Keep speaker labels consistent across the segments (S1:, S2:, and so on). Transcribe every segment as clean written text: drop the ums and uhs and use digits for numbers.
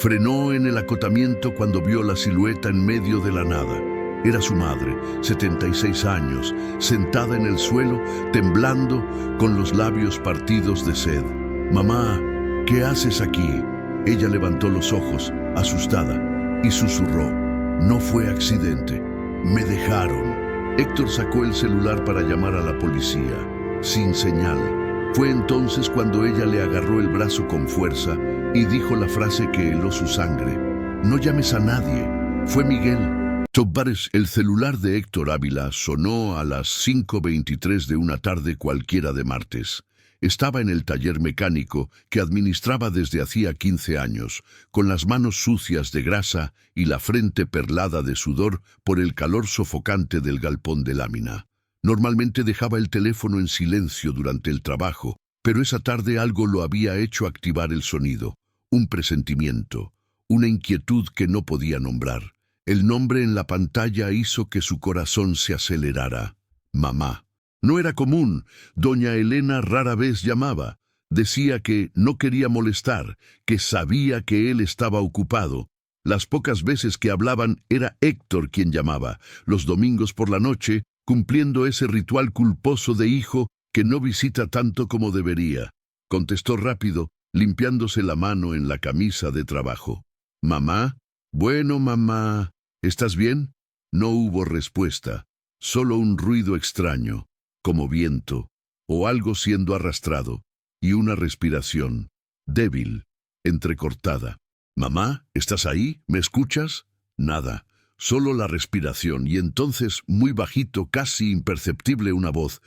S1: Frenó en el acotamiento cuando vio la silueta en medio de la nada. Era su madre, 76 años, sentada en el suelo, temblando, con los labios partidos de sed. «Mamá, ¿qué haces aquí?». Ella levantó los ojos, asustada, y susurró: «No fue accidente, me dejaron». Héctor sacó el celular para llamar a la policía. Sin señal. Fue entonces cuando ella le agarró el brazo con fuerza y dijo la frase que heló su sangre: «No llames a nadie, fue Miguel». El celular de Héctor Ávila sonó a las 5:23 de una tarde cualquiera de martes. Estaba en el taller mecánico que administraba desde hacía 15 años, con las manos sucias de grasa y la frente perlada de sudor por el calor sofocante del galpón de lámina. Normalmente dejaba el teléfono en silencio durante el trabajo, pero esa tarde algo lo había hecho activar el sonido, un presentimiento, una inquietud que no podía nombrar. El nombre en la pantalla hizo que su corazón se acelerara. Mamá. No era común. Doña Elena rara vez llamaba. Decía que no quería molestar, que sabía que él estaba ocupado. Las pocas veces que hablaban era Héctor quien llamaba, los domingos por la noche, cumpliendo ese ritual culposo de hijo que no visita tanto como debería. Contestó rápido, limpiándose la mano en la camisa de trabajo. «¿Mamá? Bueno, mamá, ¿estás bien?». No hubo respuesta, solo un ruido extraño, como viento, o algo siendo arrastrado, y una respiración, débil, entrecortada. «Mamá, ¿estás ahí? ¿Me escuchas?». Nada, solo la respiración, y entonces, muy bajito, casi imperceptible, una voz: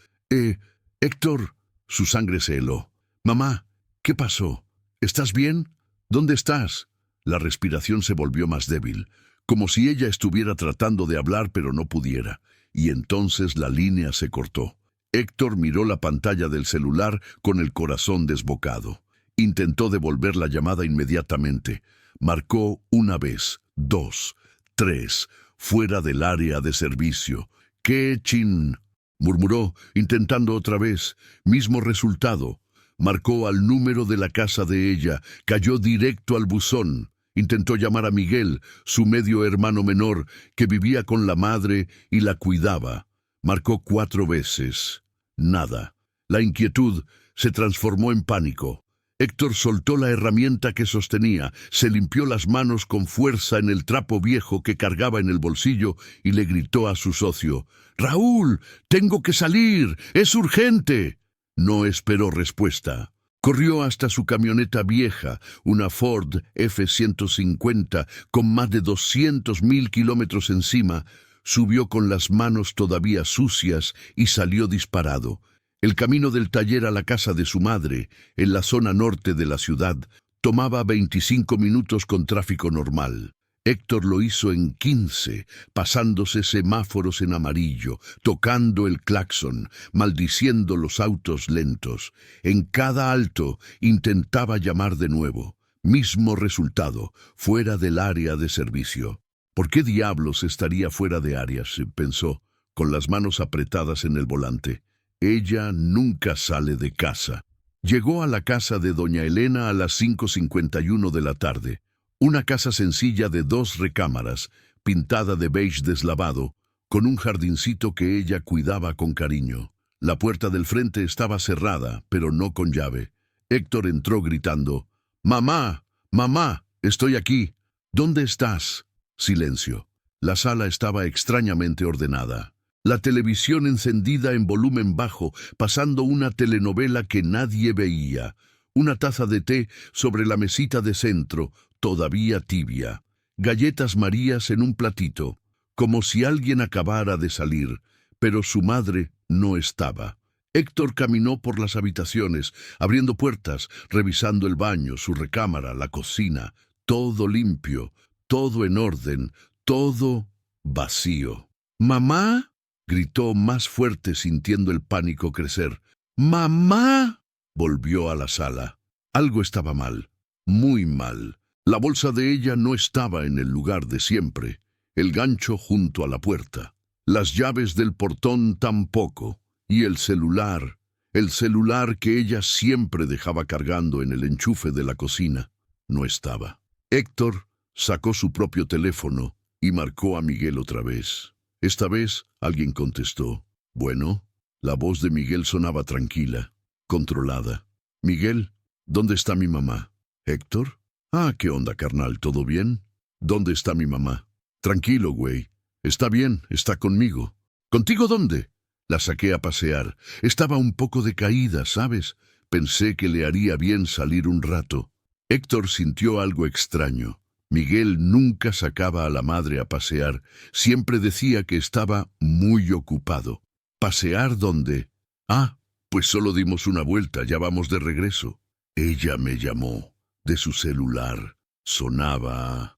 S1: Héctor». Su sangre se heló. «Mamá, ¿qué pasó? ¿Estás bien? ¿Dónde estás?». La respiración se volvió más débil, como si ella estuviera tratando de hablar pero no pudiera, y entonces la línea se cortó. Héctor miró la pantalla del celular con el corazón desbocado. Intentó devolver la llamada inmediatamente. Marcó una vez, 2, 3, fuera del área de servicio. «¡Qué chin!», murmuró, intentando otra vez. Mismo resultado. Marcó al número de la casa de ella, cayó directo al buzón. Intentó llamar a Miguel, su medio hermano menor, que vivía con la madre y la cuidaba. Marcó 4 veces. Nada. La inquietud se transformó en pánico. Héctor soltó la herramienta que sostenía, se limpió las manos con fuerza en el trapo viejo que cargaba en el bolsillo y le gritó a su socio: «¡Raúl, tengo que salir! ¡Es urgente!». No esperó respuesta. Corrió hasta su camioneta vieja, una Ford F-150 con más de 200.000 kilómetros encima, subió con las manos todavía sucias y salió disparado. El camino del taller a la casa de su madre, en la zona norte de la ciudad, tomaba 25 minutos con tráfico normal. Héctor lo hizo en 15, pasándose semáforos en amarillo, tocando el claxon, maldiciendo los autos lentos. En cada alto intentaba llamar de nuevo. Mismo resultado, fuera del área de servicio. «¿Por qué diablos estaría fuera de áreas?», pensó, con las manos apretadas en el volante. Ella nunca sale de casa. Llegó a la casa de doña Elena a las 5:51 de la tarde. Una casa sencilla de 2 recámaras, pintada de beige deslavado, con un jardincito que ella cuidaba con cariño. La puerta del frente estaba cerrada, pero no con llave. Héctor entró gritando: «¡Mamá! ¡Mamá! Estoy aquí. ¿Dónde estás?». Silencio. La sala estaba extrañamente ordenada. La televisión encendida en volumen bajo, pasando una telenovela que nadie veía. Una taza de té sobre la mesita de centro, todavía tibia. Galletas Marías en un platito, como si alguien acabara de salir, pero su madre no estaba. Héctor caminó por las habitaciones, abriendo puertas, revisando el baño, su recámara, la cocina. Todo limpio, todo en orden, todo vacío. «¿Mamá?», gritó más fuerte, sintiendo el pánico crecer. «¡Mamá!». Volvió a la sala. Algo estaba mal, muy mal. La bolsa de ella no estaba en el lugar de siempre, el gancho junto a la puerta, las llaves del portón tampoco, y el celular que ella siempre dejaba cargando en el enchufe de la cocina, no estaba. Héctor sacó su propio teléfono y marcó a Miguel otra vez. Esta vez alguien contestó. Bueno, la voz de Miguel sonaba tranquila, controlada. Miguel, ¿dónde está mi mamá? ¿Héctor? Ah, ¿qué onda, carnal? ¿Todo bien? ¿Dónde está mi mamá? Tranquilo, güey. Está bien, está conmigo. ¿Contigo dónde? La saqué a pasear. Estaba un poco decaída, ¿sabes? Pensé que le haría bien salir un rato. Héctor sintió algo extraño. Miguel nunca sacaba a la madre a pasear. Siempre decía que estaba muy ocupado. ¿Pasear dónde? Ah, pues solo dimos una vuelta, ya vamos de regreso. Ella me llamó. De su celular. Sonaba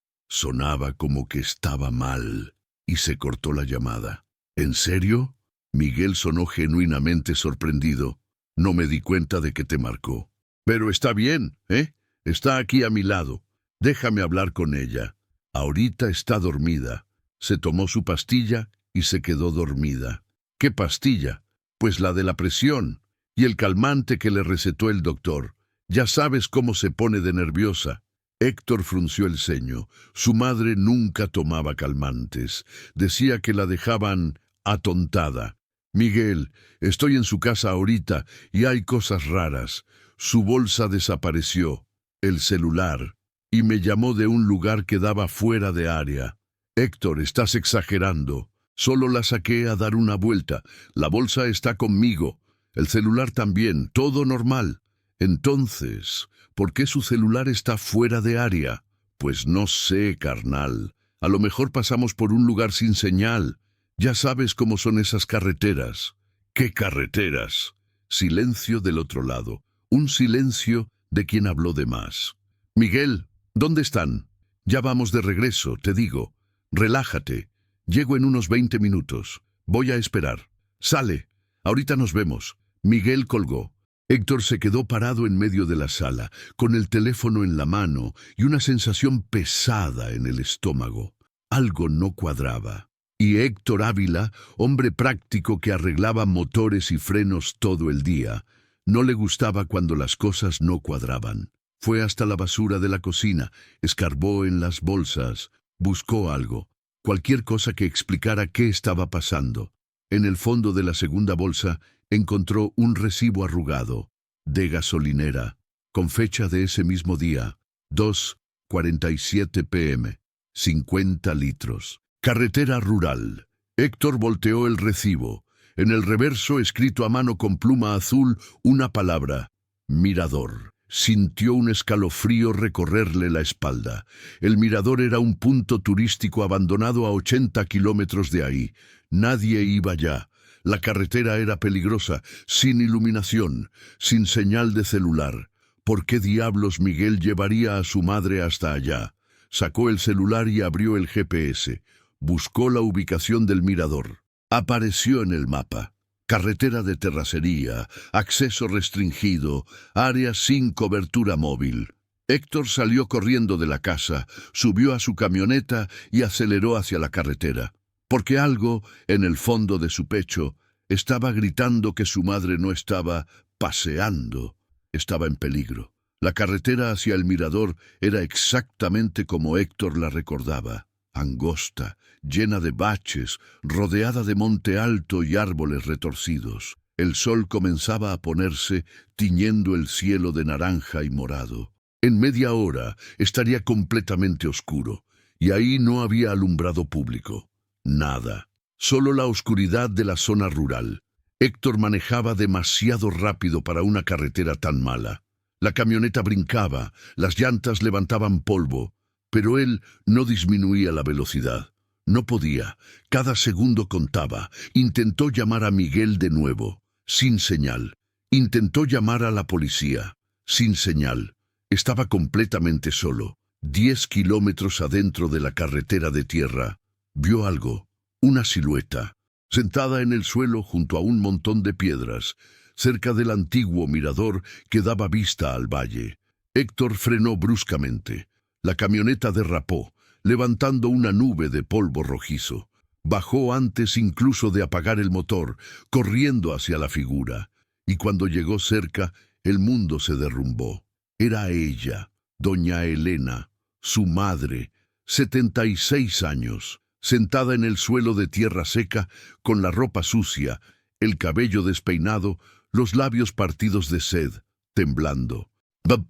S1: como que estaba mal. Y se cortó la llamada. ¿En serio? Miguel sonó genuinamente sorprendido. No me di cuenta de que te marcó. Pero está bien, ¿eh? Está aquí a mi lado. Déjame hablar con ella. Ahorita está dormida. Se tomó su pastilla y se quedó dormida. ¿Qué pastilla? Pues la de la presión y el calmante que le recetó el doctor. Ya sabes cómo se pone de nerviosa. Héctor frunció el ceño. Su madre nunca tomaba calmantes. Decía que la dejaban atontada. Miguel, estoy en su casa ahorita y hay cosas raras. Su bolsa desapareció, el celular, y me llamó de un lugar que daba fuera de área. Héctor, estás exagerando. Solo la saqué a dar una vuelta. La bolsa está conmigo. El celular también, todo normal. Entonces, ¿por qué su celular está fuera de área? Pues no sé, carnal. A lo mejor pasamos por un lugar sin señal. Ya sabes cómo son esas carreteras. ¿Qué carreteras? Silencio del otro lado. Un silencio de quien habló de más. Miguel, ¿dónde están? Ya vamos de regreso, te digo. Relájate. Llego en unos 20 minutos. Voy a esperar. Sale. Ahorita nos vemos. Miguel colgó. Héctor se quedó parado en medio de la sala, con el teléfono en la mano y una sensación pesada en el estómago. Algo no cuadraba. Y Héctor Ávila, hombre práctico que arreglaba motores y frenos todo el día, no le gustaba cuando las cosas no cuadraban. Fue hasta la basura de la cocina, escarbó en las bolsas, buscó algo, cualquier cosa que explicara qué estaba pasando. En el fondo de la segunda bolsa encontró un recibo arrugado, de gasolinera, con fecha de ese mismo día, 2:47 p.m., 50 litros. Carretera rural. Héctor volteó el recibo. En el reverso, escrito a mano con pluma azul, una palabra: mirador. Sintió un escalofrío recorrerle la espalda. El mirador era un punto turístico abandonado a 80 kilómetros de ahí. Nadie iba allá. La carretera era peligrosa, sin iluminación, sin señal de celular. ¿Por qué diablos Miguel llevaría a su madre hasta allá? Sacó el celular y abrió el GPS. Buscó la ubicación del mirador. Apareció en el mapa. Carretera de terracería, acceso restringido, área sin cobertura móvil. Héctor salió corriendo de la casa, subió a su camioneta y aceleró hacia la carretera. Porque algo, en el fondo de su pecho, estaba gritando que su madre no estaba paseando, estaba en peligro. La carretera hacia el mirador era exactamente como Héctor la recordaba. Angosta, llena de baches, rodeada de monte alto y árboles retorcidos. El sol comenzaba a ponerse, tiñendo el cielo de naranja y morado. En media hora estaría completamente oscuro, y ahí no había alumbrado público. Nada. Solo la oscuridad de la zona rural. Héctor manejaba demasiado rápido para una carretera tan mala. La camioneta brincaba, las llantas levantaban polvo, pero él no disminuía la velocidad. No podía. Cada segundo contaba. Intentó llamar a Miguel de nuevo, sin señal. Intentó llamar a la policía, sin señal. Estaba completamente solo. 10 kilómetros adentro de la carretera de tierra. Vio algo, una silueta, sentada en el suelo junto a un montón de piedras, cerca del antiguo mirador que daba vista al valle. Héctor frenó bruscamente. La camioneta derrapó, levantando una nube de polvo rojizo. Bajó antes incluso de apagar el motor, corriendo hacia la figura. Y cuando llegó cerca, el mundo se derrumbó. Era ella, doña Elena, su madre, 76 años, sentada en el suelo de tierra seca, con la ropa sucia, el cabello despeinado, los labios partidos de sed, temblando.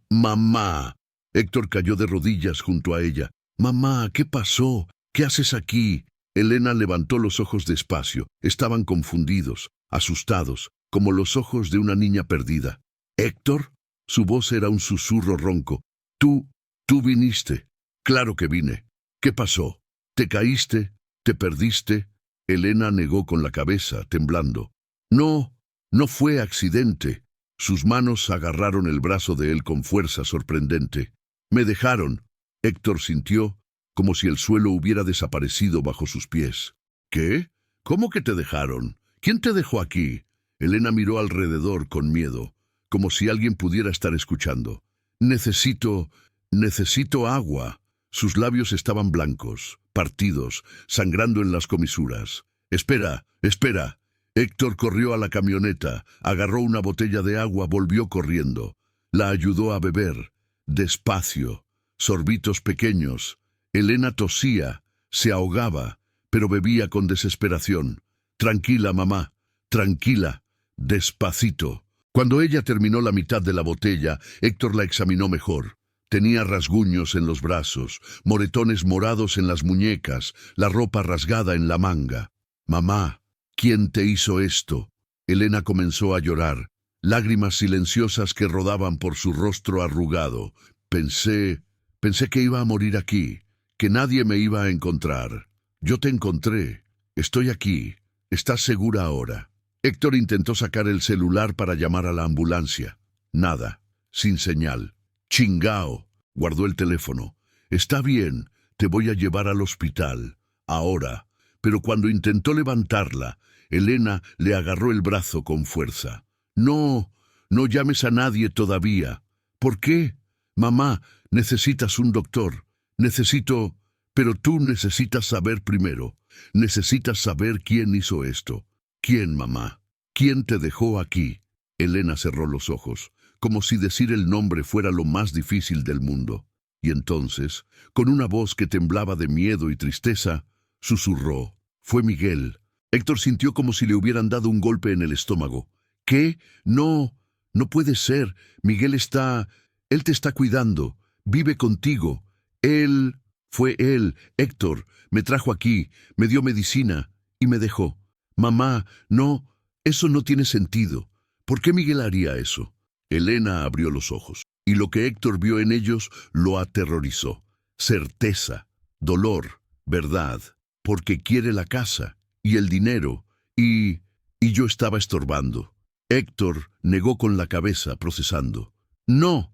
S1: «Mamá». Héctor cayó de rodillas junto a ella. «Mamá, ¿qué pasó? ¿Qué haces aquí?» Elena levantó los ojos despacio. Estaban confundidos, asustados, como los ojos de una niña perdida. «¿Héctor?» Su voz era un susurro ronco. «Tú viniste». «Claro que vine. ¿Qué pasó? ¿Te caíste? ¿Te perdiste?» Elena negó con la cabeza, temblando. «No fue accidente». Sus manos agarraron el brazo de él con fuerza sorprendente. «Me dejaron». Héctor sintió como si el suelo hubiera desaparecido bajo sus pies. «¿Qué? ¿Cómo que te dejaron? ¿Quién te dejó aquí?» Elena miró alrededor con miedo, como si alguien pudiera estar escuchando. Necesito agua». Sus labios estaban blancos, partidos, sangrando en las comisuras. «Espera». Héctor corrió a la camioneta, agarró una botella de agua, volvió corriendo. La ayudó a beber, despacio, sorbitos pequeños. Elena tosía, se ahogaba, pero bebía con desesperación. «Tranquila, mamá, tranquila, despacito». Cuando ella terminó la mitad de la botella, Héctor la examinó mejor. Tenía rasguños en los brazos, moretones morados en las muñecas, la ropa rasgada en la manga. «Mamá, ¿quién te hizo esto?» Elena comenzó a llorar, lágrimas silenciosas que rodaban por su rostro arrugado. Pensé que iba a morir aquí, que nadie me iba a encontrar. Yo te encontré. Estoy aquí. ¿Estás segura ahora?» Héctor intentó sacar el celular para llamar a la ambulancia. Nada, sin señal. «Chingao», guardó el teléfono. «Está bien, te voy a llevar al hospital. Ahora». Pero cuando intentó levantarla, Elena le agarró el brazo con fuerza. «No llames a nadie todavía». «¿Por qué?» «Mamá, necesitas un doctor. Pero tú necesitas saber primero. Necesitas saber quién hizo esto». «¿Quién, mamá? ¿Quién te dejó aquí?» Elena cerró los ojos, como si decir el nombre fuera lo más difícil del mundo. Y entonces, con una voz que temblaba de miedo y tristeza, susurró: «Fue Miguel». Héctor sintió como si le hubieran dado un golpe en el estómago. «¿Qué? No puede ser. Miguel él te está cuidando. Vive contigo. Fue él, Héctor. Me trajo aquí, me dio medicina y me dejó». «Mamá, no, eso no tiene sentido. ¿Por qué Miguel haría eso?» Elena abrió los ojos, y lo que Héctor vio en ellos lo aterrorizó. Certeza, dolor, verdad, porque quiere la casa y el dinero, y yo estaba estorbando. Héctor negó con la cabeza, procesando. No,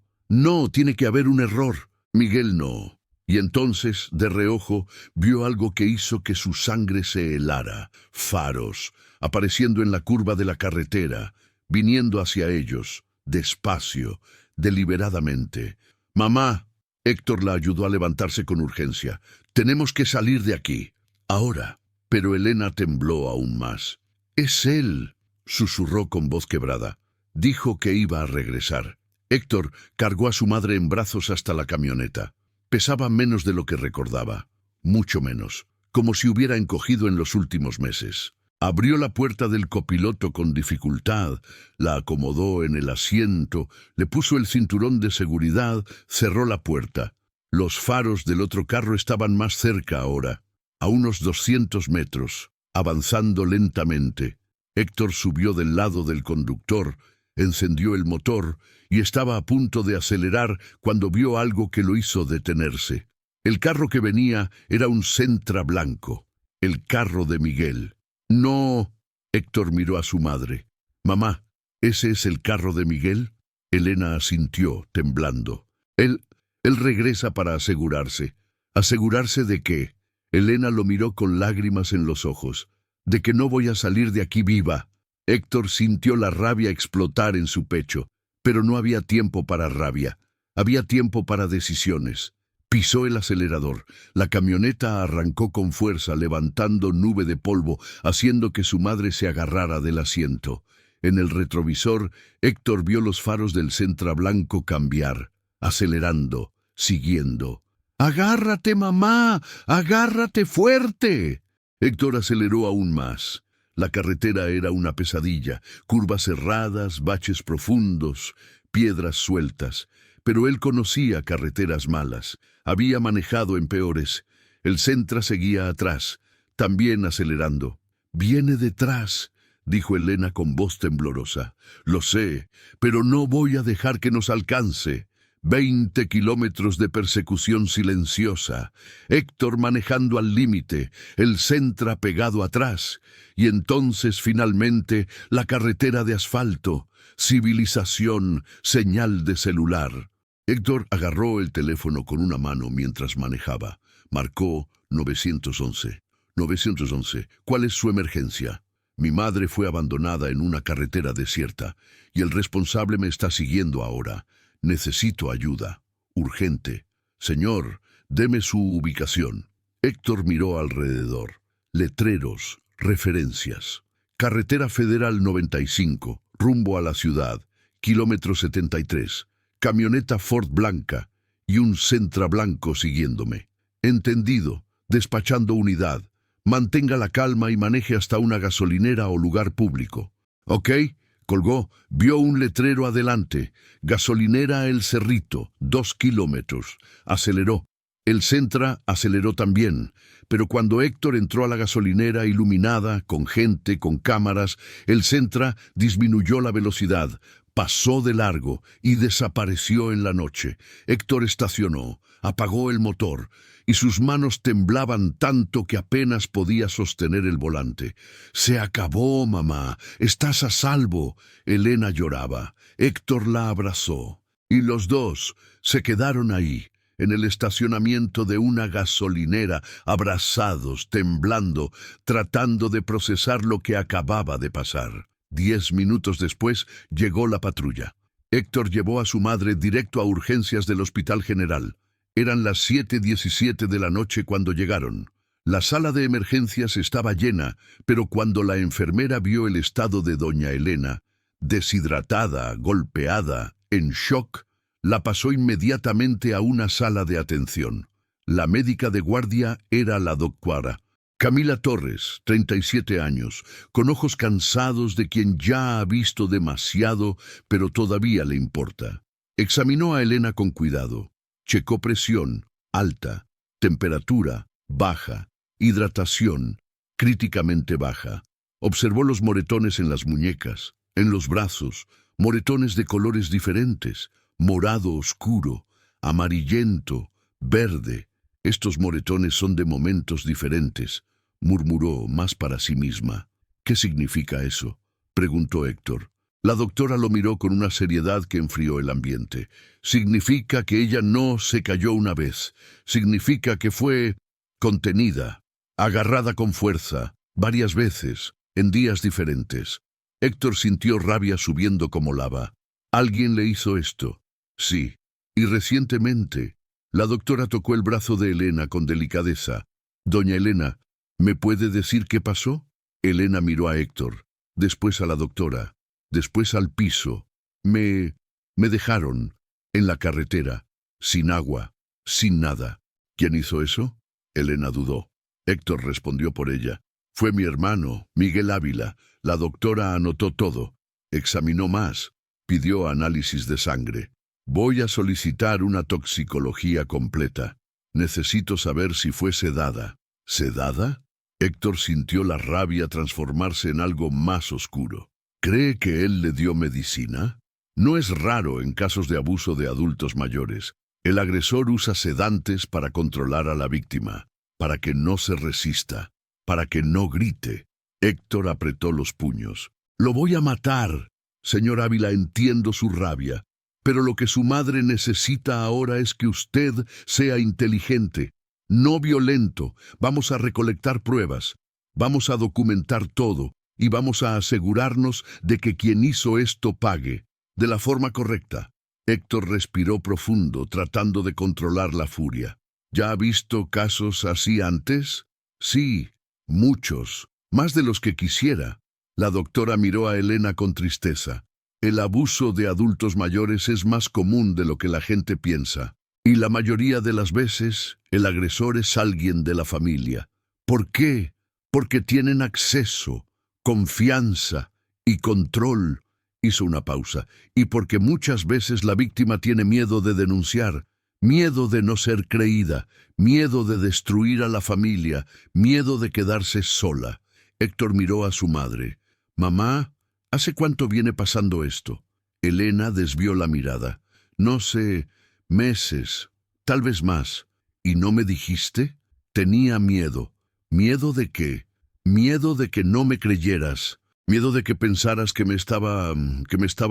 S1: tiene que haber un error. Miguel no». Y entonces, de reojo, vio algo que hizo que su sangre se helara. Faros, apareciendo en la curva de la carretera, viniendo hacia ellos, despacio, deliberadamente. «Mamá». Héctor la ayudó a levantarse con urgencia. «Tenemos que salir de aquí. Ahora». Pero Elena tembló aún más. «Es él», susurró con voz quebrada. Dijo que iba a regresar. Héctor cargó a su madre en brazos hasta la camioneta. Pesaba menos de lo que recordaba, mucho menos, como si hubiera encogido en los últimos meses. Abrió la puerta del copiloto con dificultad, la acomodó en el asiento, le puso el cinturón de seguridad, cerró la puerta. Los faros del otro carro estaban más cerca ahora, a unos 200 metros, avanzando lentamente. Héctor subió del lado del conductor, encendió el motor y estaba a punto de acelerar cuando vio algo que lo hizo detenerse. El carro que venía era un Sentra blanco, el carro de Miguel. «No». Héctor miró a su madre. «Mamá, ¿ese es el carro de Miguel?» Elena asintió, temblando. Él regresa para asegurarse». «¿Asegurarse de qué?» Elena lo miró con lágrimas en los ojos. «De que no voy a salir de aquí viva». Héctor sintió la rabia explotar en su pecho, pero no había tiempo para rabia. Había tiempo para decisiones. Pisó el acelerador. La camioneta arrancó con fuerza, levantando nube de polvo, haciendo que su madre se agarrara del asiento. En el retrovisor, Héctor vio los faros del Sentra blanco cambiar, acelerando, siguiendo. ¡Agárrate, mamá! ¡Agárrate fuerte! Héctor aceleró aún más. La carretera era una pesadilla, curvas cerradas, baches profundos, piedras sueltas. Pero él conocía carreteras malas. Había manejado en peores. El Sentra seguía atrás, también acelerando. «Viene detrás», dijo Elena con voz temblorosa. «Lo sé, pero no voy a dejar que nos alcance». 20 kilómetros de persecución silenciosa, Héctor manejando al límite, el Sentra pegado atrás, y entonces finalmente la carretera de asfalto, civilización, señal de celular. Héctor agarró el teléfono con una mano mientras manejaba. Marcó 911. 911, ¿cuál es su emergencia? Mi madre fue abandonada en una carretera desierta, y el responsable me está siguiendo ahora. Necesito ayuda. Urgente. Señor, deme su ubicación. Héctor miró alrededor. Letreros, referencias. Carretera Federal 95, rumbo a la ciudad. Kilómetro 73. Camioneta Ford blanca y un Sentra blanco siguiéndome. Entendido. Despachando unidad. Mantenga la calma y maneje hasta una gasolinera o lugar público. ¿Ok? Colgó, vio un letrero adelante. Gasolinera El Cerrito, 2 kilómetros. Aceleró. El Sentra aceleró también. Pero cuando Héctor entró a la gasolinera iluminada, con gente, con cámaras, el Sentra disminuyó la velocidad, pasó de largo y desapareció en la noche. Héctor estacionó, apagó el motor, y sus manos temblaban tanto que apenas podía sostener el volante. «Se acabó, mamá. Estás a salvo». Elena lloraba. Héctor la abrazó. Y los dos se quedaron ahí, en el estacionamiento de una gasolinera, abrazados, temblando, tratando de procesar lo que acababa de pasar. 10 minutos después llegó la patrulla. Héctor llevó a su madre directo a urgencias del Hospital General. Eran las 7:17 de la noche cuando llegaron. La sala de emergencias estaba llena, pero cuando la enfermera vio el estado de doña Elena, deshidratada, golpeada, en shock, la pasó inmediatamente a una sala de atención. La médica de guardia era la doctora Camila Torres, 37 años, con ojos cansados de quien ya ha visto demasiado, pero todavía le importa. Examinó a Elena con cuidado. Checó presión, alta, temperatura, baja, hidratación, críticamente baja. Observó los moretones en las muñecas, en los brazos, moretones de colores diferentes, morado oscuro, amarillento, verde. Estos moretones son de momentos diferentes, murmuró más para sí misma. ¿Qué significa eso?, preguntó Héctor. La doctora lo miró con una seriedad que enfrió el ambiente. Significa que ella no se cayó una vez. Significa que fue contenida, agarrada con fuerza, varias veces, en días diferentes. Héctor sintió rabia subiendo como lava. ¿Alguien le hizo esto? Sí. Y recientemente. La doctora tocó el brazo de Elena con delicadeza. Doña Elena, ¿me puede decir qué pasó? Elena miró a Héctor, después a la doctora, después al piso. Me dejaron en la carretera, sin agua, sin nada. ¿Quién hizo eso? Elena dudó. Héctor respondió por ella. Fue mi hermano, Miguel Ávila. La doctora anotó todo. Examinó más. Pidió análisis de sangre. Voy a solicitar una toxicología completa. Necesito saber si fue sedada. ¿Sedada? Héctor sintió la rabia transformarse en algo más oscuro. ¿Cree que él le dio medicina? No es raro en casos de abuso de adultos mayores. El agresor usa sedantes para controlar a la víctima, para que no se resista, para que no grite. Héctor apretó los puños. «Lo voy a matar. Señor Ávila, entiendo su rabia, pero lo que su madre necesita ahora es que usted sea inteligente, no violento. Vamos a recolectar pruebas, vamos a documentar todo y vamos a asegurarnos de que quien hizo esto pague, de la forma correcta». Héctor respiró profundo, tratando de controlar la furia. ¿Ya ha visto casos así antes? Sí, muchos, más de los que quisiera. La doctora miró a Elena con tristeza. El abuso de adultos mayores es más común de lo que la gente piensa. Y la mayoría de las veces, el agresor es alguien de la familia. ¿Por qué? Porque tienen acceso, confianza y control. Hizo una pausa. Y porque muchas veces la víctima tiene miedo de denunciar, miedo de no ser creída, miedo de destruir a la familia, miedo de quedarse sola. Héctor miró a su madre. «Mamá, ¿hace cuánto viene pasando esto?» Elena desvió la mirada. «No sé, meses, tal vez más. ¿Y no me dijiste?» «Tenía miedo». «¿Miedo de qué?» «Miedo de que no me creyeras. Miedo de que pensaras que me estaba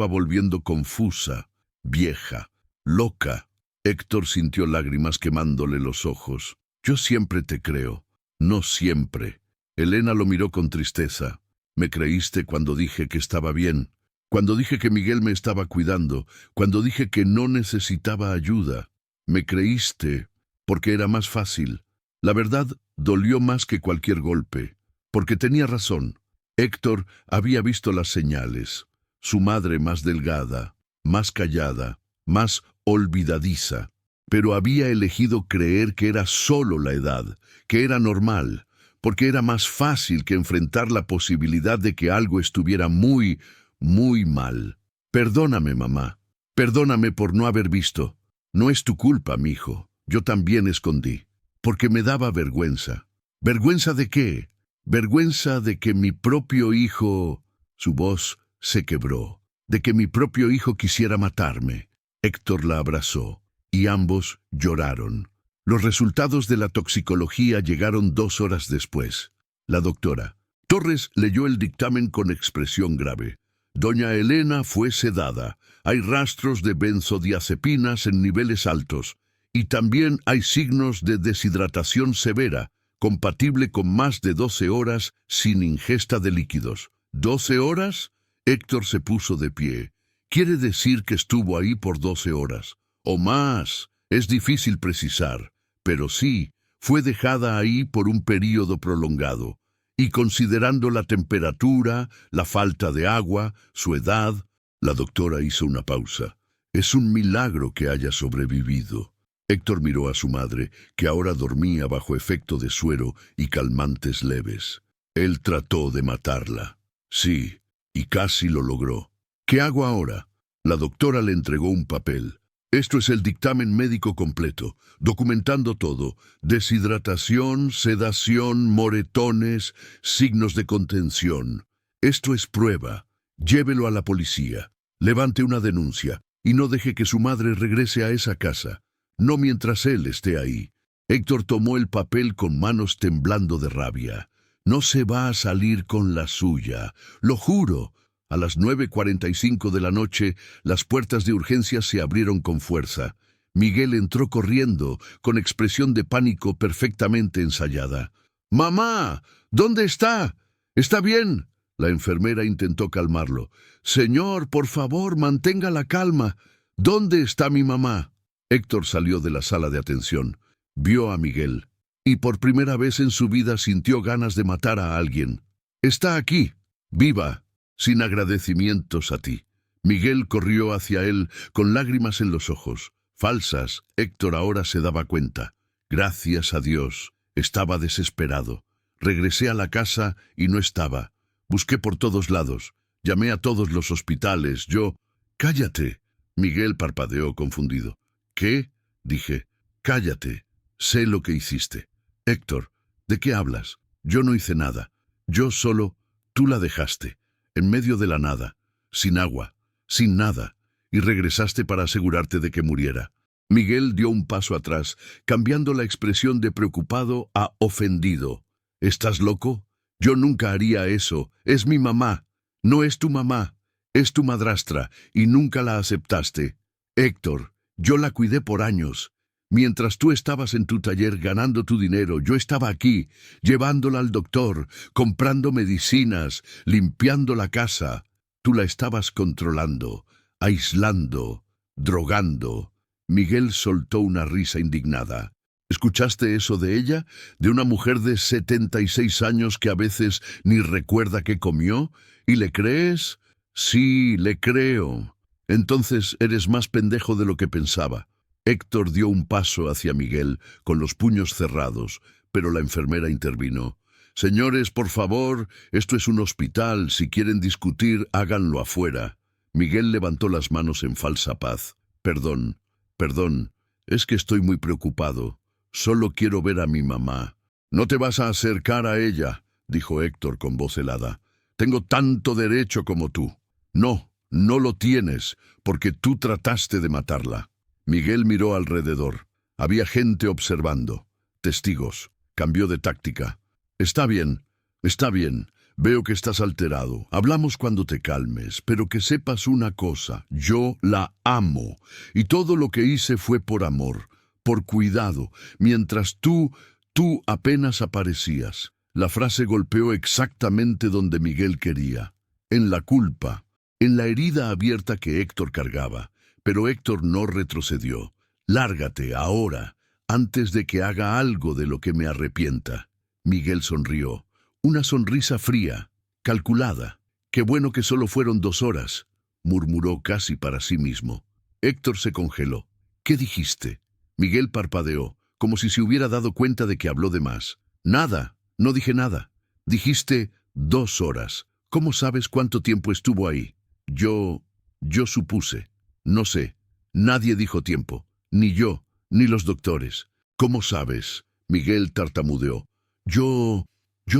S1: volviendo confusa, vieja, loca». Héctor sintió lágrimas quemándole los ojos. «Yo siempre te creo». «No siempre». Elena lo miró con tristeza. «Me creíste cuando dije que estaba bien, cuando dije que Miguel me estaba cuidando, cuando dije que no necesitaba ayuda. Me creíste porque era más fácil. La verdad dolió más que cualquier golpe, porque tenía razón. Héctor había visto las señales. Su madre más delgada, más callada, más olvidadiza. Pero había elegido creer que era solo la edad, que era normal, porque era más fácil que enfrentar la posibilidad de que algo estuviera muy, muy mal. «Perdóname, mamá. Perdóname por no haber visto. No es tu culpa, mijo. Yo también escondí, porque me daba vergüenza». «¿Vergüenza de qué?» «Vergüenza de que mi propio hijo...» Su voz se quebró. «De que mi propio hijo quisiera matarme». Héctor la abrazó, y ambos lloraron. Los resultados de la toxicología llegaron 2 horas después. La doctora Torres leyó el dictamen con expresión grave. «Doña Elena fue sedada. Hay rastros de benzodiazepinas en niveles altos. Y también hay signos de deshidratación severa, compatible con más de 12 horas sin ingesta de líquidos». «¿12 horas?» Héctor se puso de pie. «Quiere decir que estuvo ahí por 12 horas. O más. Es difícil precisar. Pero sí, fue dejada ahí por un período prolongado. Y considerando la temperatura, la falta de agua, su edad...» La doctora hizo una pausa. «Es un milagro que haya sobrevivido». Héctor miró a su madre, que ahora dormía bajo efecto de suero y calmantes leves. Él trató de matarla. Sí, y casi lo logró. «¿Qué hago ahora?» La doctora le entregó un papel. «Esto es el dictamen médico completo, documentando todo: deshidratación, sedación, moretones, signos de contención. Esto es prueba. Llévelo a la policía. Levante una denuncia y no deje que su madre regrese a esa casa. No mientras él esté ahí». Héctor tomó el papel con manos temblando de rabia. «No se va a salir con la suya, lo juro». A las 9:45 de la noche, las puertas de urgencia se abrieron con fuerza. Miguel entró corriendo, con expresión de pánico perfectamente ensayada. «¡Mamá! ¿Dónde está? ¿Está bien?» La enfermera intentó calmarlo. «Señor, por favor, mantenga la calma. ¿Dónde está mi mamá?» Héctor salió de la sala de atención. Vio a Miguel, y por primera vez en su vida sintió ganas de matar a alguien. «Está aquí, viva, sin agradecimientos a ti». Miguel corrió hacia él con lágrimas en los ojos. Falsas, Héctor ahora se daba cuenta. Gracias a Dios. Estaba desesperado. Regresé a la casa y no estaba. Busqué por todos lados. Llamé a todos los hospitales. «Cállate». Miguel parpadeó confundido. «¿Qué?» Dije. «Cállate. Sé lo que hiciste». «Héctor, ¿de qué hablas? Yo no hice nada. Yo solo... Tú la dejaste. En medio de la nada, sin agua, sin nada, y regresaste para asegurarte de que muriera». Miguel dio un paso atrás, cambiando la expresión de preocupado a ofendido. «¿Estás loco? Yo nunca haría eso. Es mi mamá. No es tu mamá. Es tu madrastra, y nunca la aceptaste. Héctor, yo la cuidé por años. Mientras tú estabas en tu taller ganando tu dinero, yo estaba aquí, llevándola al doctor, comprando medicinas, limpiando la casa. Tú la estabas controlando, aislando, drogando». Miguel soltó una risa indignada. «¿Escuchaste eso de ella? ¿De una mujer de 76 años que a veces ni recuerda qué comió? ¿Y le crees?» «Sí, le creo». «Entonces eres más pendejo de lo que pensaba». Héctor dio un paso hacia Miguel con los puños cerrados, pero la enfermera intervino. «Señores, por favor, esto es un hospital. Si quieren discutir, háganlo afuera». Miguel levantó las manos en falsa paz. «Perdón, es que estoy muy preocupado. Solo quiero ver a mi mamá». «No te vas a acercar a ella», dijo Héctor con voz helada. «Tengo tanto derecho como tú». «No, no lo tienes, porque tú trataste de matarla». Miguel miró alrededor. Había gente observando. Testigos. Cambió de táctica. Está bien. Veo que estás alterado. Hablamos cuando te calmes, pero que sepas una cosa. Yo la amo. Y todo lo que hice fue por amor, por cuidado, mientras tú apenas aparecías. La frase golpeó exactamente donde Miguel quería. En la culpa, en la herida abierta que Héctor cargaba. Pero Héctor no retrocedió. «Lárgate, ahora, antes de que haga algo de lo que me arrepienta». Miguel sonrió. Una sonrisa fría, calculada. «Qué bueno que solo fueron 2 horas», murmuró casi para sí mismo. Héctor se congeló. «¿Qué dijiste?» Miguel parpadeó, como si se hubiera dado cuenta de que habló de más. «Nada, no dije nada. Dijiste 2 horas. ¿Cómo sabes cuánto tiempo estuvo ahí?» Yo supuse. «No sé. Nadie dijo tiempo. Ni yo, ni los doctores». «¿Cómo sabes?» Miguel tartamudeó. Yo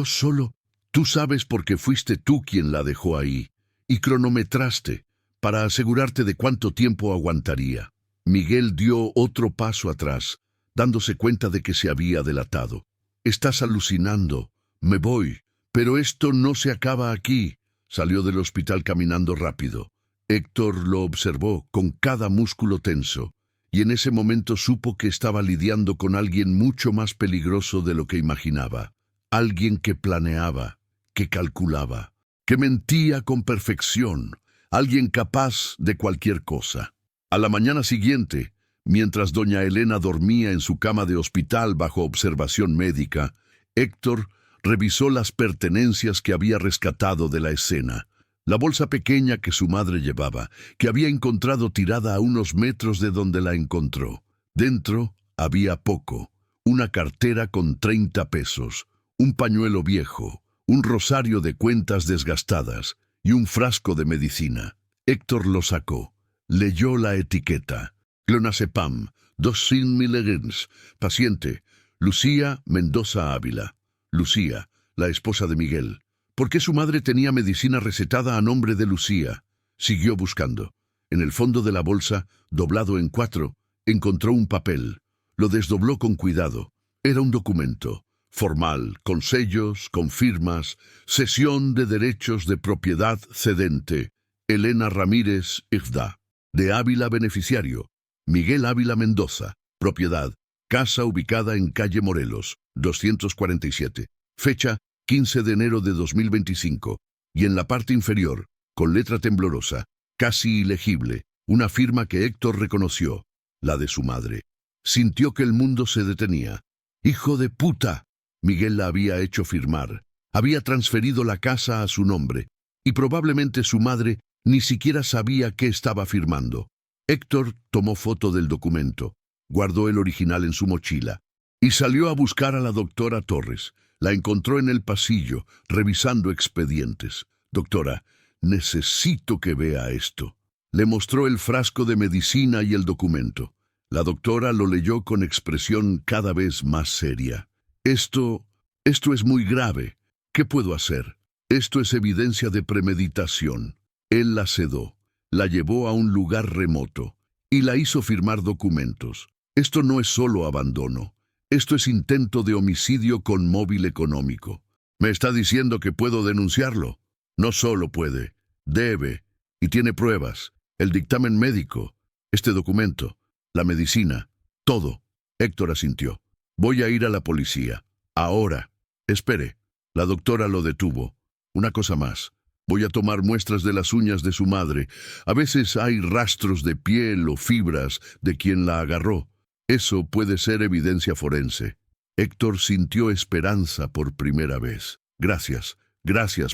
S1: solo. Tú sabes porque fuiste tú quien la dejó ahí. Y cronometraste, para asegurarte de cuánto tiempo aguantaría». Miguel dio otro paso atrás, dándose cuenta de que se había delatado. «Estás alucinando. Me voy. Pero esto no se acaba aquí». Salió del hospital caminando rápido. Héctor lo observó con cada músculo tenso, y en ese momento supo que estaba lidiando con alguien mucho más peligroso de lo que imaginaba. Alguien que planeaba, que calculaba, que mentía con perfección. Alguien capaz de cualquier cosa. A la mañana siguiente, mientras doña Elena dormía en su cama de hospital bajo observación médica, Héctor revisó las pertenencias que había rescatado de la escena. La bolsa pequeña que su madre llevaba, que había encontrado tirada a unos metros de donde la encontró. Dentro había poco: una cartera con 30 pesos, un pañuelo viejo, un rosario de cuentas desgastadas y un frasco de medicina. Héctor lo sacó. Leyó la etiqueta. Clonazepam, 200 miligramos. Paciente, Lucía Mendoza Ávila. Lucía, la esposa de Miguel. ¿Por qué su madre tenía medicina recetada a nombre de Lucía? Siguió buscando. En el fondo de la bolsa, doblado en 4, encontró un papel. Lo desdobló con cuidado. Era un documento formal, con sellos, con firmas. Cesión de derechos de propiedad cedente. Elena Ramírez Ifda. De Ávila beneficiario. Miguel Ávila Mendoza. Propiedad. Casa ubicada en calle Morelos, 247. Fecha 15 de enero de 2025. Y en la parte inferior, con letra temblorosa, casi ilegible, una firma que Héctor reconoció, la de su madre. Sintió que el mundo se detenía. ¡Hijo de puta! Miguel la había hecho firmar. Había transferido la casa a su nombre. Y probablemente su madre ni siquiera sabía qué estaba firmando. Héctor tomó foto del documento, guardó el original en su mochila y salió a buscar a la doctora Torres. La encontró en el pasillo, revisando expedientes. «Doctora, necesito que vea esto». Le mostró el frasco de medicina y el documento. La doctora lo leyó con expresión cada vez más seria. Esto es muy grave. ¿Qué puedo hacer? Esto es evidencia de premeditación». Él la sedó, la llevó a un lugar remoto y la hizo firmar documentos. Esto no es solo abandono. Esto es intento de homicidio con móvil económico. ¿Me está diciendo que puedo denunciarlo? No solo puede, debe, y tiene pruebas. El dictamen médico, este documento, la medicina, todo. Héctor asintió. «Voy a ir a la policía. Ahora». «Espere». La doctora lo detuvo. «Una cosa más. Voy a tomar muestras de las uñas de su madre. A veces hay rastros de piel o fibras de quien la agarró. Eso puede ser evidencia forense». Héctor sintió esperanza por primera vez. Gracias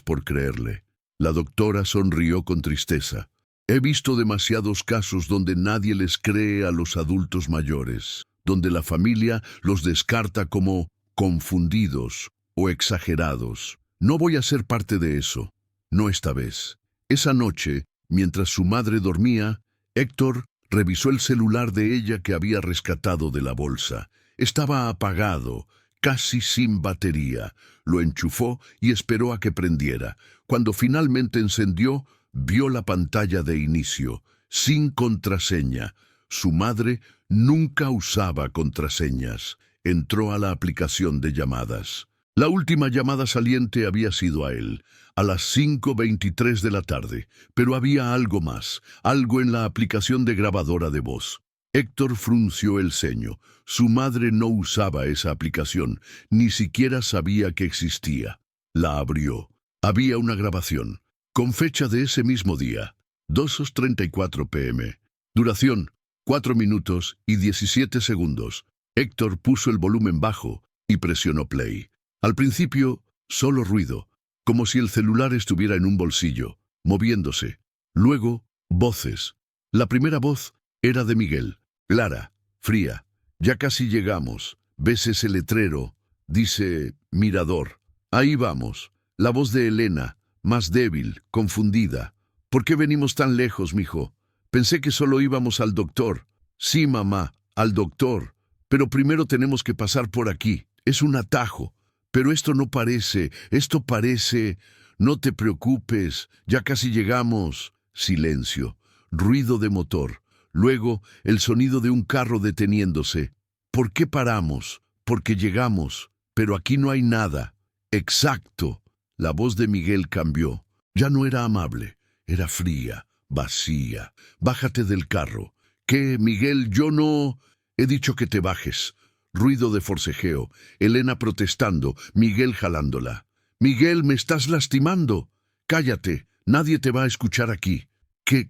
S1: por creerle». La doctora sonrió con tristeza. He visto demasiados casos donde nadie les cree a los adultos mayores, donde la familia los descarta como confundidos o exagerados. No voy a ser parte de eso. No esta vez. Esa noche, mientras su madre dormía, Héctor revisó el celular de ella que había rescatado de la bolsa. Estaba apagado, casi sin batería. Lo enchufó y esperó a que prendiera. Cuando finalmente encendió, vio la pantalla de inicio, sin contraseña. Su madre nunca usaba contraseñas. Entró a la aplicación de llamadas. La última llamada saliente había sido a él, a las 5:23 de la tarde, pero había algo más, algo en la aplicación de grabadora de voz. Héctor frunció el ceño. Su madre no usaba esa aplicación, ni siquiera sabía que existía. La abrió. Había una grabación, con fecha de ese mismo día, 2:34 p.m. Duración, 4 minutos y 17 segundos. Héctor puso el volumen bajo y presionó play. Al principio, solo ruido, como si el celular estuviera en un bolsillo, moviéndose. Luego, voces. La primera voz era de Miguel, clara, fría. Ya casi llegamos. ¿Ves ese letrero? Dice Mirador. Ahí vamos. La voz de Elena, más débil, confundida. ¿Por qué venimos tan lejos, mijo? Pensé que solo íbamos al doctor. Sí, mamá, al doctor. Pero primero tenemos que pasar por aquí. Es un atajo. Pero esto parece... No te preocupes, ya casi llegamos. Silencio. Ruido de motor. Luego, el sonido de un carro deteniéndose. ¿Por qué paramos? Porque llegamos. Pero aquí no hay nada. Exacto. La voz de Miguel cambió. Ya no era amable. Era fría, vacía. Bájate del carro. ¿Qué, Miguel? Yo no... He dicho que te bajes. Ruido de forcejeo. Elena protestando. Miguel jalándola. Miguel, me estás lastimando. Cállate. Nadie te va a escuchar aquí. ¿Qué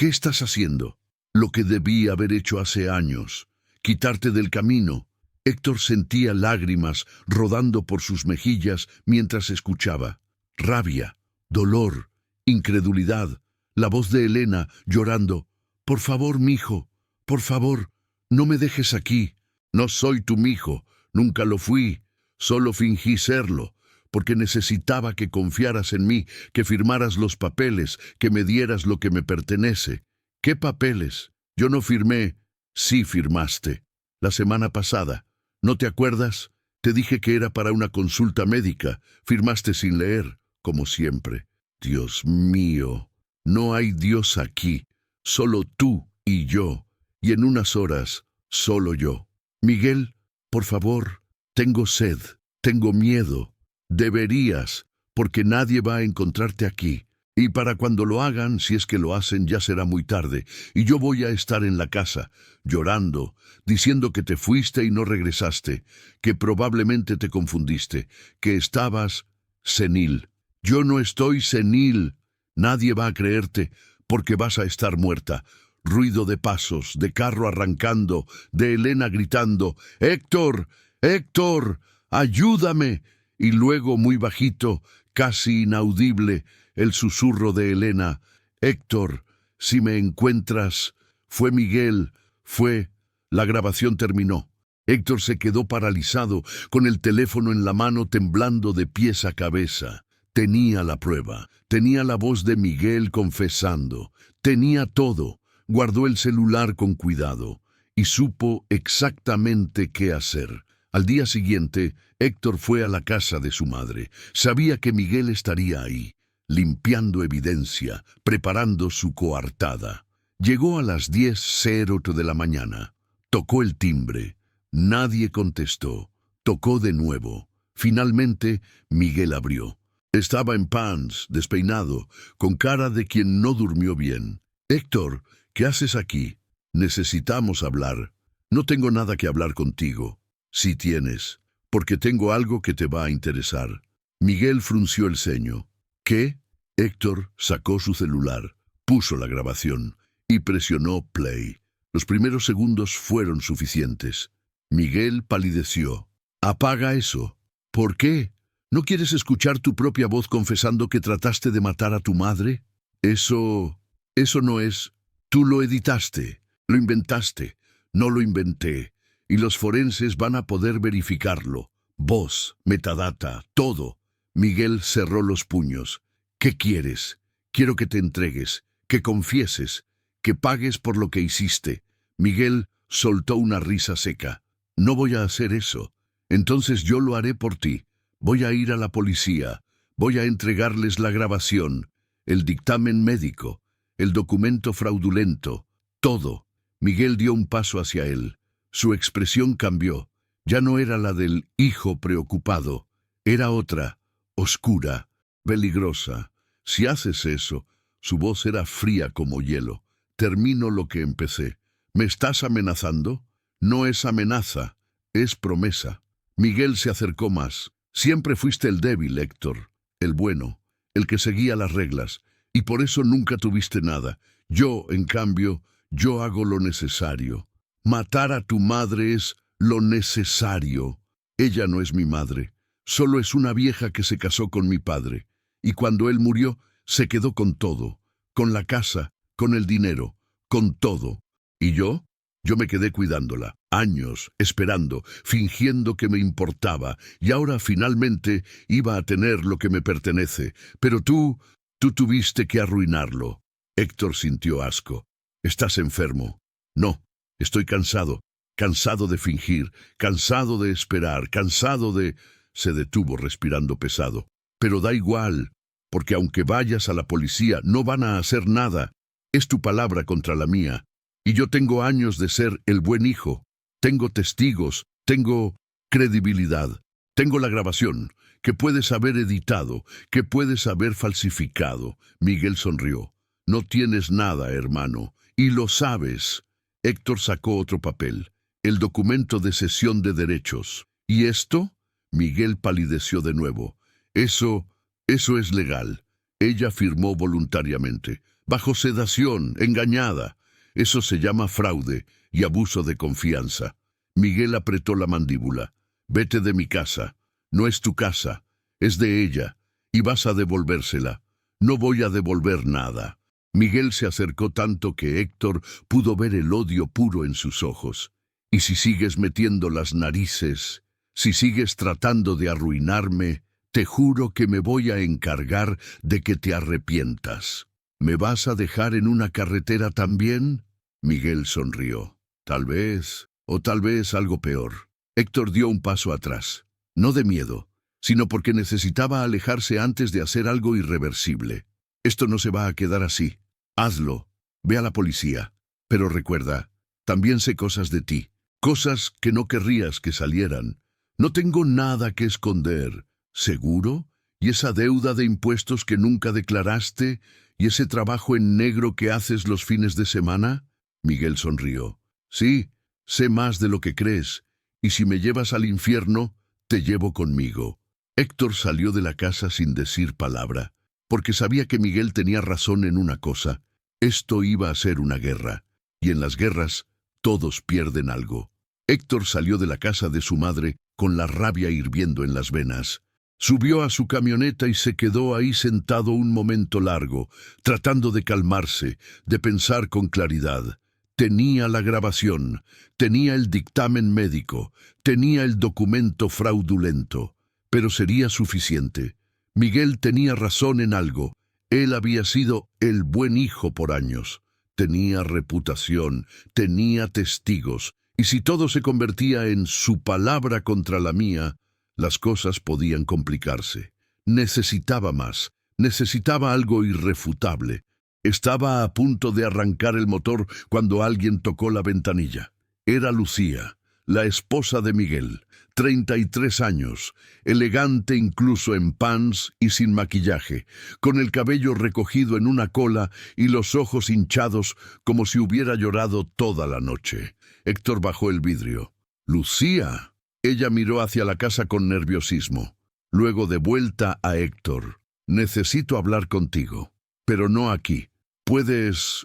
S1: estás haciendo? Lo que debí haber hecho hace años. Quitarte del camino. Héctor sentía lágrimas rodando por sus mejillas mientras escuchaba. Rabia, dolor, incredulidad. La voz de Elena llorando. Por favor, mijo, por favor, no me dejes aquí. No soy tu mijo, nunca lo fui. Solo fingí serlo, porque necesitaba que confiaras en mí, que firmaras los papeles, que me dieras lo que me pertenece. ¿Qué papeles? Yo no firmé. Sí firmaste. La semana pasada. ¿No te acuerdas? Te dije que era para una consulta médica. Firmaste sin leer, como siempre. Dios mío, no hay Dios aquí. Solo tú y yo. Y en unas horas, solo yo. Miguel, por favor, tengo sed, tengo miedo. Deberías, porque nadie va a encontrarte aquí. Y para cuando lo hagan, si es que lo hacen, ya será muy tarde. Y yo voy a estar en la casa, llorando, diciendo que te fuiste y no regresaste, que probablemente te confundiste, que estabas senil. Yo no estoy senil. Nadie va a creerte, porque vas a estar muerta. Ruido de pasos, de carro arrancando, de Elena gritando, «¡Héctor! ¡Héctor! ¡Ayúdame!». Y luego, muy bajito, casi inaudible, el susurro de Elena, «Héctor, si me encuentras». Fue Miguel, fue... La grabación terminó. Héctor se quedó paralizado, con el teléfono en la mano, temblando de pies a cabeza. Tenía la prueba, tenía la voz de Miguel confesando, tenía todo. Guardó el celular con cuidado y supo exactamente qué hacer. Al día siguiente, Héctor fue a la casa de su madre. Sabía que Miguel estaría ahí, limpiando evidencia, preparando su coartada. Llegó a las 10:08 de la mañana. Tocó el timbre. Nadie contestó. Tocó de nuevo. Finalmente, Miguel abrió. Estaba en pants, despeinado, con cara de quien no durmió bien. «Héctor, ¿qué haces aquí? Necesitamos hablar». «No tengo nada que hablar contigo». «Sí tienes, porque tengo algo que te va a interesar». Miguel frunció el ceño. «¿Qué?». Héctor sacó su celular, puso la grabación y presionó play. Los primeros segundos fueron suficientes. Miguel palideció. «Apaga eso». «¿Por qué? ¿No quieres escuchar tu propia voz confesando que trataste de matar a tu madre?» «Eso Eso no es. Tú lo editaste, lo inventaste. No lo inventé. Y los forenses van a poder verificarlo. Voz, metadata, todo. Miguel cerró los puños. ¿Qué quieres? Quiero que te entregues, que confieses, que pagues por lo que hiciste. Miguel soltó una risa seca. No voy a hacer eso. Entonces yo lo haré por ti. Voy a ir a la policía. Voy a entregarles la grabación, el dictamen médico, el documento fraudulento, todo. Miguel dio un paso hacia él. Su expresión cambió. Ya no era la del hijo preocupado. Era otra, oscura, peligrosa. Si haces eso, su voz era fría como hielo. Termino lo que empecé. ¿Me estás amenazando? No es amenaza, es promesa. Miguel se acercó más. Siempre fuiste el débil, Héctor, el bueno, el que seguía las reglas, y por eso nunca tuviste nada. Yo, en cambio, yo hago lo necesario. Matar a tu madre es lo necesario. Ella no es mi madre, solo es una vieja que se casó con mi padre, y cuando él murió, se quedó con todo, con la casa, con el dinero, con todo. ¿Y yo? Yo me quedé cuidándola, años, esperando, fingiendo que me importaba, y ahora finalmente iba a tener lo que me pertenece. Pero tú tuviste que arruinarlo. Héctor sintió asco. ¿Estás enfermo? No, estoy cansado, cansado de fingir, cansado de esperar, cansado de... Se detuvo respirando pesado. Pero da igual, porque aunque vayas a la policía, no van a hacer nada. Es tu palabra contra la mía. Y yo tengo años de ser el buen hijo. Tengo testigos, tengo credibilidad, tengo la grabación, que puedes haber editado, que puedes haber falsificado. Miguel sonrió. No tienes nada, hermano, y lo sabes. Héctor sacó otro papel, el documento de cesión de derechos. ¿Y esto? Miguel palideció de nuevo. Eso es legal. Ella firmó voluntariamente, bajo sedación, engañada. Eso se llama fraude y abuso de confianza. Miguel apretó la mandíbula. Vete de mi casa. No es tu casa, es de ella, y vas a devolvérsela. No voy a devolver nada. Miguel se acercó tanto que Héctor pudo ver el odio puro en sus ojos. Y si sigues metiendo las narices, si sigues tratando de arruinarme, te juro que me voy a encargar de que te arrepientas. ¿Me vas a dejar en una carretera también? Miguel sonrió. Tal vez, o tal vez algo peor. Héctor dio un paso atrás. No de miedo, sino porque necesitaba alejarse antes de hacer algo irreversible. Esto no se va a quedar así. Hazlo. Ve a la policía. Pero recuerda, también sé cosas de ti. Cosas que no querrías que salieran. No tengo nada que esconder. ¿Seguro? ¿Y esa deuda de impuestos que nunca declaraste? ¿Y ese trabajo en negro que haces los fines de semana? Miguel sonrió. Sí, sé más de lo que crees. Y si me llevas al infierno, te llevo conmigo. Héctor salió de la casa sin decir palabra, porque sabía que Miguel tenía razón en una cosa. Esto iba a ser una guerra, y en las guerras todos pierden algo. Héctor salió de la casa de su madre con la rabia hirviendo en las venas. Subió a su camioneta y se quedó ahí sentado un momento largo, tratando de calmarse, de pensar con claridad. Tenía la grabación, tenía el dictamen médico, tenía el documento fraudulento, pero sería suficiente. Miguel tenía razón en algo. Él había sido el buen hijo por años. Tenía reputación, tenía testigos, y si todo se convertía en su palabra contra la mía, las cosas podían complicarse. Necesitaba más, necesitaba algo irrefutable. Estaba a punto de arrancar el motor cuando alguien tocó la ventanilla. Era Lucía, la esposa de Miguel, 33 años, elegante incluso en pants y sin maquillaje, con el cabello recogido en una cola y los ojos hinchados como si hubiera llorado toda la noche. Héctor bajó el vidrio. «Lucía». Ella miró hacia la casa con nerviosismo. Luego de vuelta a Héctor. «Necesito hablar contigo, pero no aquí. ¿Puedes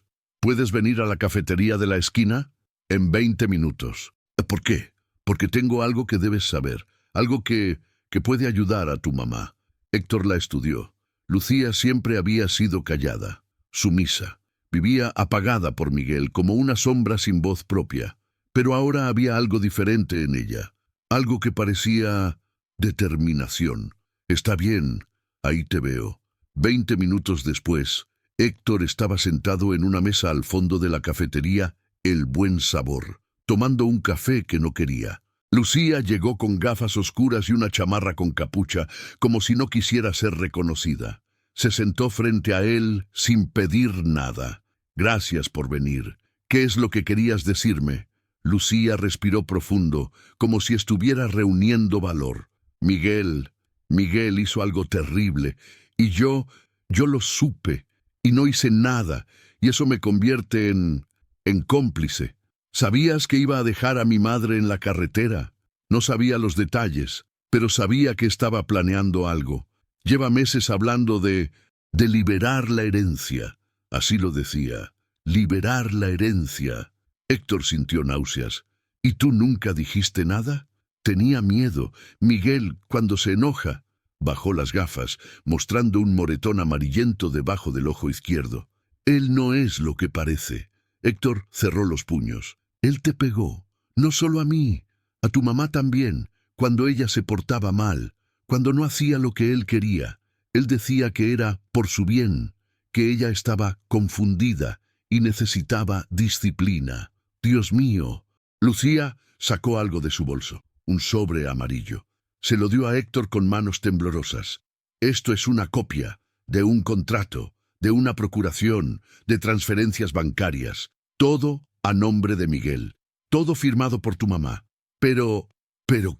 S1: venir a la cafetería de la esquina? En 20 minutos. ¿Por qué? Porque tengo algo que debes saber, algo que puede ayudar a tu mamá». Héctor la estudió. Lucía siempre había sido callada, sumisa. Vivía apagada por Miguel, como una sombra sin voz propia. Pero ahora había algo diferente en ella, algo que parecía determinación. Está bien, ahí te veo. 20 minutos después, Héctor estaba sentado en una mesa al fondo de la cafetería El Buen Sabor, tomando un café que no quería. Lucía llegó con gafas oscuras y una chamarra con capucha, como si no quisiera ser reconocida. Se sentó frente a él sin pedir nada. «Gracias por venir. ¿Qué es lo que querías decirme?» Lucía respiró profundo, como si estuviera reuniendo valor. Miguel hizo algo terrible, y yo lo supe, y no hice nada, y eso me convierte en cómplice. ¿Sabías que iba a dejar a mi madre en la carretera? No sabía los detalles, pero sabía que estaba planeando algo. Lleva meses hablando de liberar la herencia. Así lo decía, liberar la herencia. Héctor sintió náuseas. ¿Y tú nunca dijiste nada? Tenía miedo. Miguel, cuando se enoja. Bajó las gafas, mostrando un moretón amarillento debajo del ojo izquierdo. Él no es lo que parece. Héctor cerró los puños. Él te pegó. No solo a mí, a tu mamá también, cuando ella se portaba mal, cuando no hacía lo que él quería. Él decía que era por su bien, que ella estaba confundida y necesitaba disciplina. Dios mío. Lucía sacó algo de su bolso, un sobre amarillo. Se lo dio a Héctor con manos temblorosas. Esto es una copia de un contrato, de una procuración, de transferencias bancarias. Todo a nombre de Miguel. Todo firmado por tu mamá. ¿Pero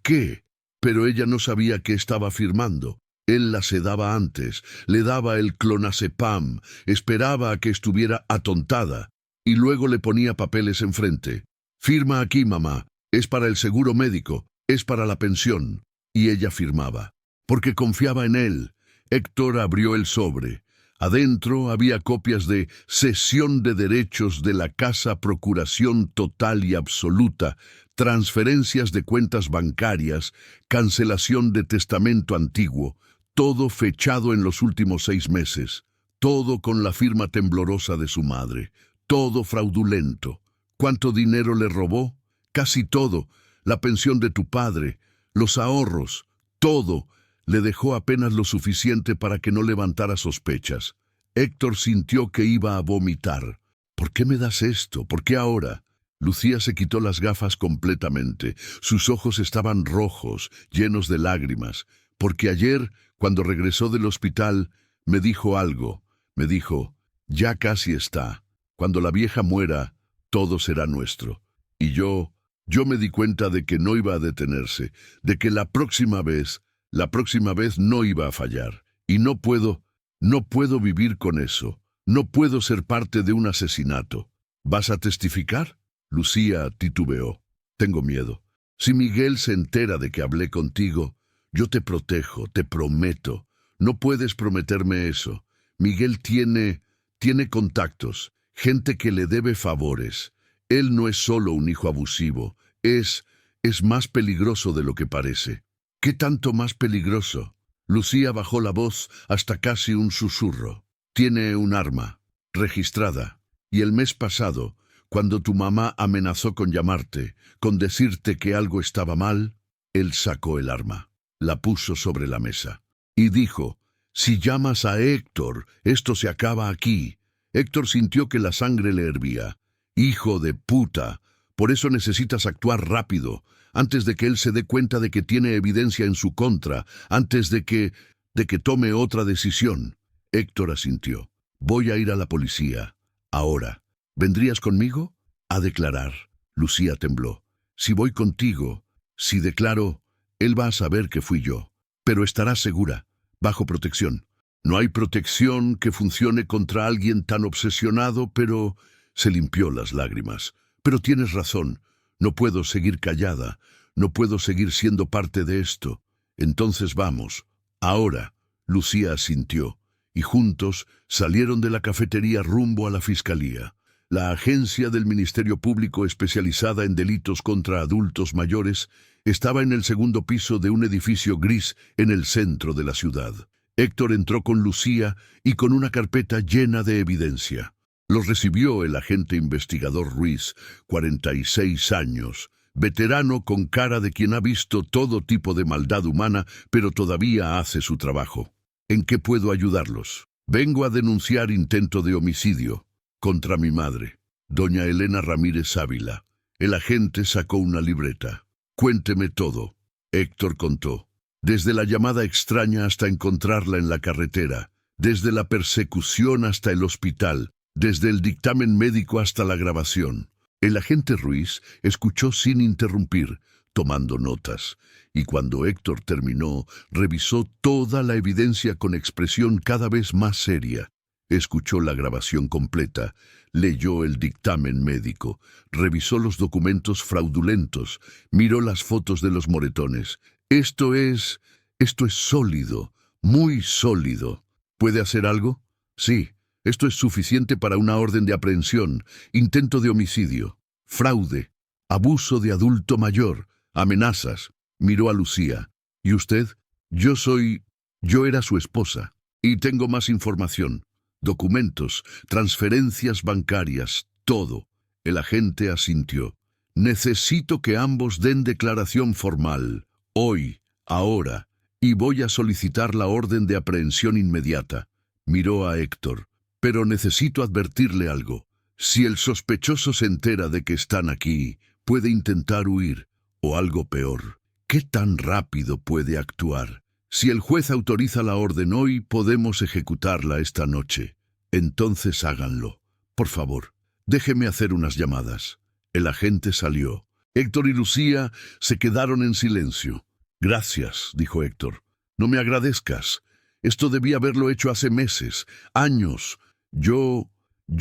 S1: qué? Pero ella no sabía qué estaba firmando. Él la sedaba antes, le daba el clonazepam, esperaba a que estuviera atontada, y luego le ponía papeles enfrente. Firma aquí, mamá. Es para el seguro médico, es para la pensión. Y ella firmaba, porque confiaba en él. Héctor abrió el sobre. Adentro había copias de cesión de derechos de la casa, procuración total y absoluta, transferencias de cuentas bancarias, cancelación de testamento antiguo, todo fechado en los últimos 6 meses, todo con la firma temblorosa de su madre, todo fraudulento. ¿Cuánto dinero le robó? Casi todo. La pensión de tu padre, los ahorros, todo. Le dejó apenas lo suficiente para que no levantara sospechas. Héctor sintió que iba a vomitar. ¿Por qué me das esto? ¿Por qué ahora? Lucía se quitó las gafas completamente. Sus ojos estaban rojos, llenos de lágrimas. Porque ayer, cuando regresó del hospital, me dijo algo. Me dijo, ya casi está. Cuando la vieja muera, todo será nuestro. Y yo me di cuenta de que no iba a detenerse, de que la próxima vez no iba a fallar. Y no puedo vivir con eso. No puedo ser parte de un asesinato. ¿Vas a testificar? Lucía titubeó. Tengo miedo. Si Miguel se entera de que hablé contigo, yo te protejo, te prometo. No puedes prometerme eso. Miguel tiene contactos, gente que le debe favores. Él no es solo un hijo abusivo, es más peligroso de lo que parece. ¿Qué tanto más peligroso? Lucía bajó la voz hasta casi un susurro. Tiene un arma, registrada. Y el mes pasado, cuando tu mamá amenazó con llamarte, con decirte que algo estaba mal, él sacó el arma, la puso sobre la mesa y dijo, si llamas a Héctor, esto se acaba aquí. Héctor sintió que la sangre le hervía. Hijo de puta, por eso necesitas actuar rápido, antes de que él se dé cuenta de que tiene evidencia en su contra, antes de que tome otra decisión. Héctor asintió. Voy a ir a la policía. Ahora. ¿Vendrías conmigo? A declarar. Lucía tembló. Si voy contigo, si declaro, él va a saber que fui yo. Pero estarás segura, bajo protección. No hay protección que funcione contra alguien tan obsesionado, pero... Se limpió las lágrimas. Pero tienes razón. No puedo seguir callada. No puedo seguir siendo parte de esto. Entonces vamos. Ahora. Lucía asintió. Y juntos salieron de la cafetería rumbo a la fiscalía. La agencia del Ministerio Público especializada en delitos contra adultos mayores estaba en el segundo piso de un edificio gris en el centro de la ciudad. Héctor entró con Lucía y con una carpeta llena de evidencia. Los recibió el agente investigador Ruiz, 46 años, veterano con cara de quien ha visto todo tipo de maldad humana, pero todavía hace su trabajo. ¿En qué puedo ayudarlos? Vengo a denunciar intento de homicidio contra mi madre, doña Elena Ramírez Ávila. El agente sacó una libreta. Cuénteme todo. Héctor contó. Desde la llamada extraña hasta encontrarla en la carretera, desde la persecución hasta el hospital, desde el dictamen médico hasta la grabación. El agente Ruiz escuchó sin interrumpir, tomando notas, y cuando Héctor terminó, revisó toda la evidencia con expresión cada vez más seria. Escuchó la grabación completa, leyó el dictamen médico, revisó los documentos fraudulentos, miró las fotos de los moretones. Esto es sólido, muy sólido. ¿Puede hacer algo? Sí, esto es suficiente para una orden de aprehensión, intento de homicidio, fraude, abuso de adulto mayor, amenazas. Miró a Lucía. ¿Y usted? Yo era su esposa. Y tengo más información. Documentos, transferencias bancarias, todo. El agente asintió. Necesito que ambos den declaración formal, hoy, ahora, y voy a solicitar la orden de aprehensión inmediata. Miró a Héctor. Pero necesito advertirle algo. Si el sospechoso se entera de que están aquí, puede intentar huir, o algo peor. ¿Qué tan rápido puede actuar? Si el juez autoriza la orden hoy, podemos ejecutarla esta noche. Entonces háganlo. Por favor, déjeme hacer unas llamadas. El agente salió. Héctor y Lucía se quedaron en silencio. Gracias, dijo Héctor. No me agradezcas. Esto debía haberlo hecho hace meses, años. Yo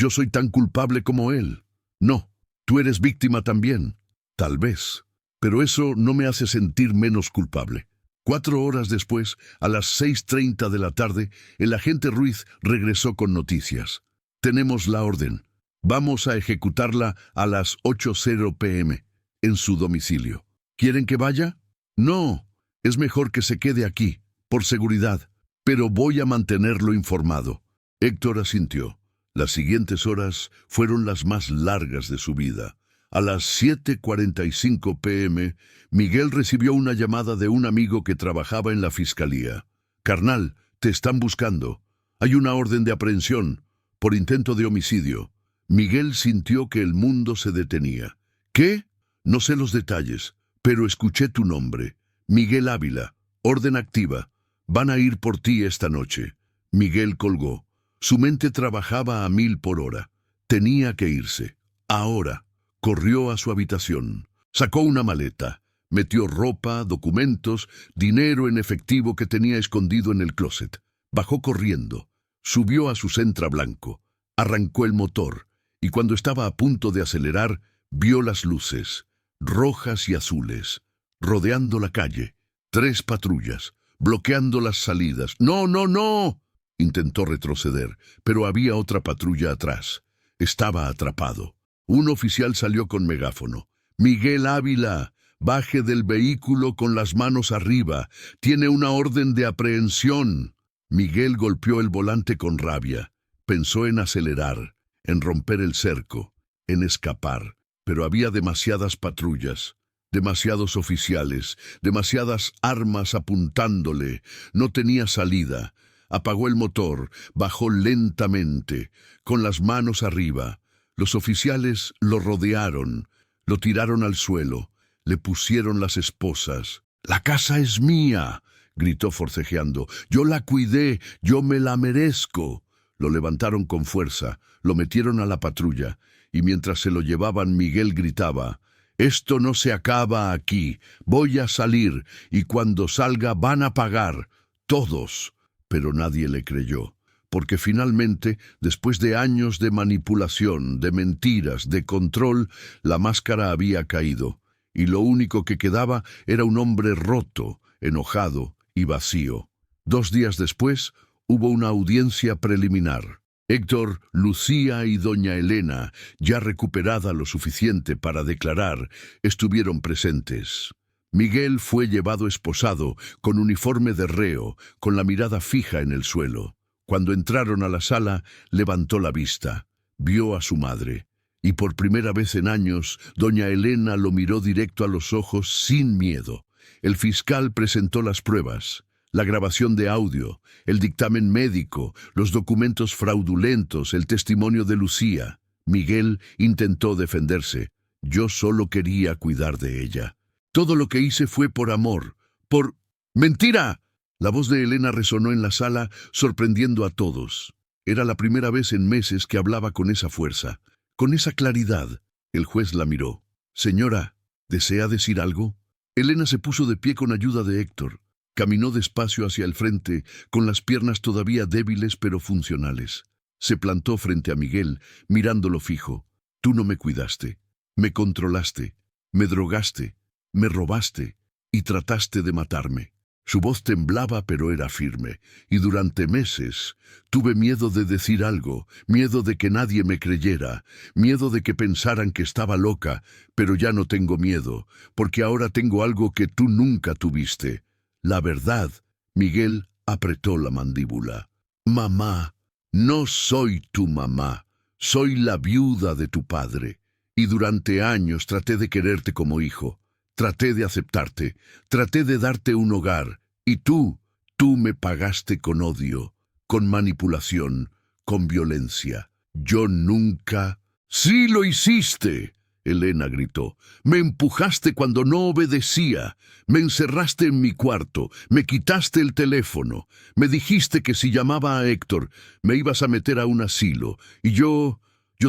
S1: soy tan culpable como él. No, tú eres víctima también. Tal vez. Pero eso no me hace sentir menos culpable. 4 horas después, a las 6:30 de la tarde, el agente Ruiz regresó con noticias. Tenemos la orden. Vamos a ejecutarla a las 8:00 p.m. en su domicilio. ¿Quieren que vaya? No, es mejor que se quede aquí, por seguridad, pero voy a mantenerlo informado. Héctor asintió. Las siguientes horas fueron las más largas de su vida. A las 7:45 p.m., Miguel recibió una llamada de un amigo que trabajaba en la fiscalía. «Carnal, te están buscando. Hay una orden de aprehensión por intento de homicidio». Miguel sintió que el mundo se detenía. «¿Qué? No sé los detalles, pero escuché tu nombre. Miguel Ávila, orden activa. Van a ir por ti esta noche». Miguel colgó. Su mente trabajaba a 1000 por hora. Tenía que irse. Ahora. Corrió a su habitación. Sacó una maleta. Metió ropa, documentos, dinero en efectivo que tenía escondido en el closet. Bajó corriendo. Subió a su Sentra blanco. Arrancó el motor. Y cuando estaba a punto de acelerar, vio las luces, rojas y azules, rodeando la calle. 3 patrullas, bloqueando las salidas. ¡No, no, no! Intentó retroceder, pero había otra patrulla atrás. Estaba atrapado. Un oficial salió con megáfono. «Miguel Ávila, baje del vehículo con las manos arriba. Tiene una orden de aprehensión». Miguel golpeó el volante con rabia. Pensó en acelerar, en romper el cerco, en escapar. Pero había demasiadas patrullas, demasiados oficiales, demasiadas armas apuntándole. No tenía salida. Apagó el motor, bajó lentamente, con las manos arriba. Los oficiales lo rodearon, lo tiraron al suelo, le pusieron las esposas. «La casa es mía», gritó forcejeando. «Yo la cuidé, yo me la merezco». Lo levantaron con fuerza, lo metieron a la patrulla, y mientras se lo llevaban Miguel gritaba: «Esto no se acaba aquí, voy a salir, y cuando salga van a pagar, todos». Pero nadie le creyó. Porque finalmente, después de años de manipulación, de mentiras, de control, la máscara había caído, y lo único que quedaba era un hombre roto, enojado y vacío. 2 días después, hubo una audiencia preliminar. Héctor, Lucía y doña Elena, ya recuperada lo suficiente para declarar, estuvieron presentes. Miguel fue llevado esposado, con uniforme de reo, con la mirada fija en el suelo. Cuando entraron a la sala, levantó la vista. vio a su madre. Y por primera vez en años, doña Elena lo miró directo a los ojos sin miedo. El fiscal presentó las pruebas, la grabación de audio, el dictamen médico, los documentos fraudulentos, el testimonio de Lucía. Miguel intentó defenderse. Yo solo quería cuidar de ella. Todo lo que hice fue por amor, por... ¡Mentira! La voz de Elena resonó en la sala, sorprendiendo a todos. Era la primera vez en meses que hablaba con esa fuerza, con esa claridad. El juez la miró. «Señora, ¿desea decir algo?» Elena se puso de pie con ayuda de Héctor. Caminó despacio hacia el frente, con las piernas todavía débiles pero funcionales. Se plantó frente a Miguel, mirándolo fijo. «Tú no me cuidaste, me controlaste, me drogaste, me robaste y trataste de matarme». Su voz temblaba pero era firme, y durante meses tuve miedo de decir algo, miedo de que nadie me creyera, miedo de que pensaran que estaba loca, pero ya no tengo miedo, porque ahora tengo algo que tú nunca tuviste. La verdad. Miguel apretó la mandíbula. «Mamá, no soy tu mamá, soy la viuda de tu padre, y durante años traté de quererte como hijo. Traté de aceptarte, traté de darte un hogar, y tú me pagaste con odio, con manipulación, con violencia. Yo nunca... ¡Sí lo hiciste!», Elena gritó. «Me empujaste cuando no obedecía, me encerraste en mi cuarto, me quitaste el teléfono, me dijiste que si llamaba a Héctor me ibas a meter a un asilo, y yo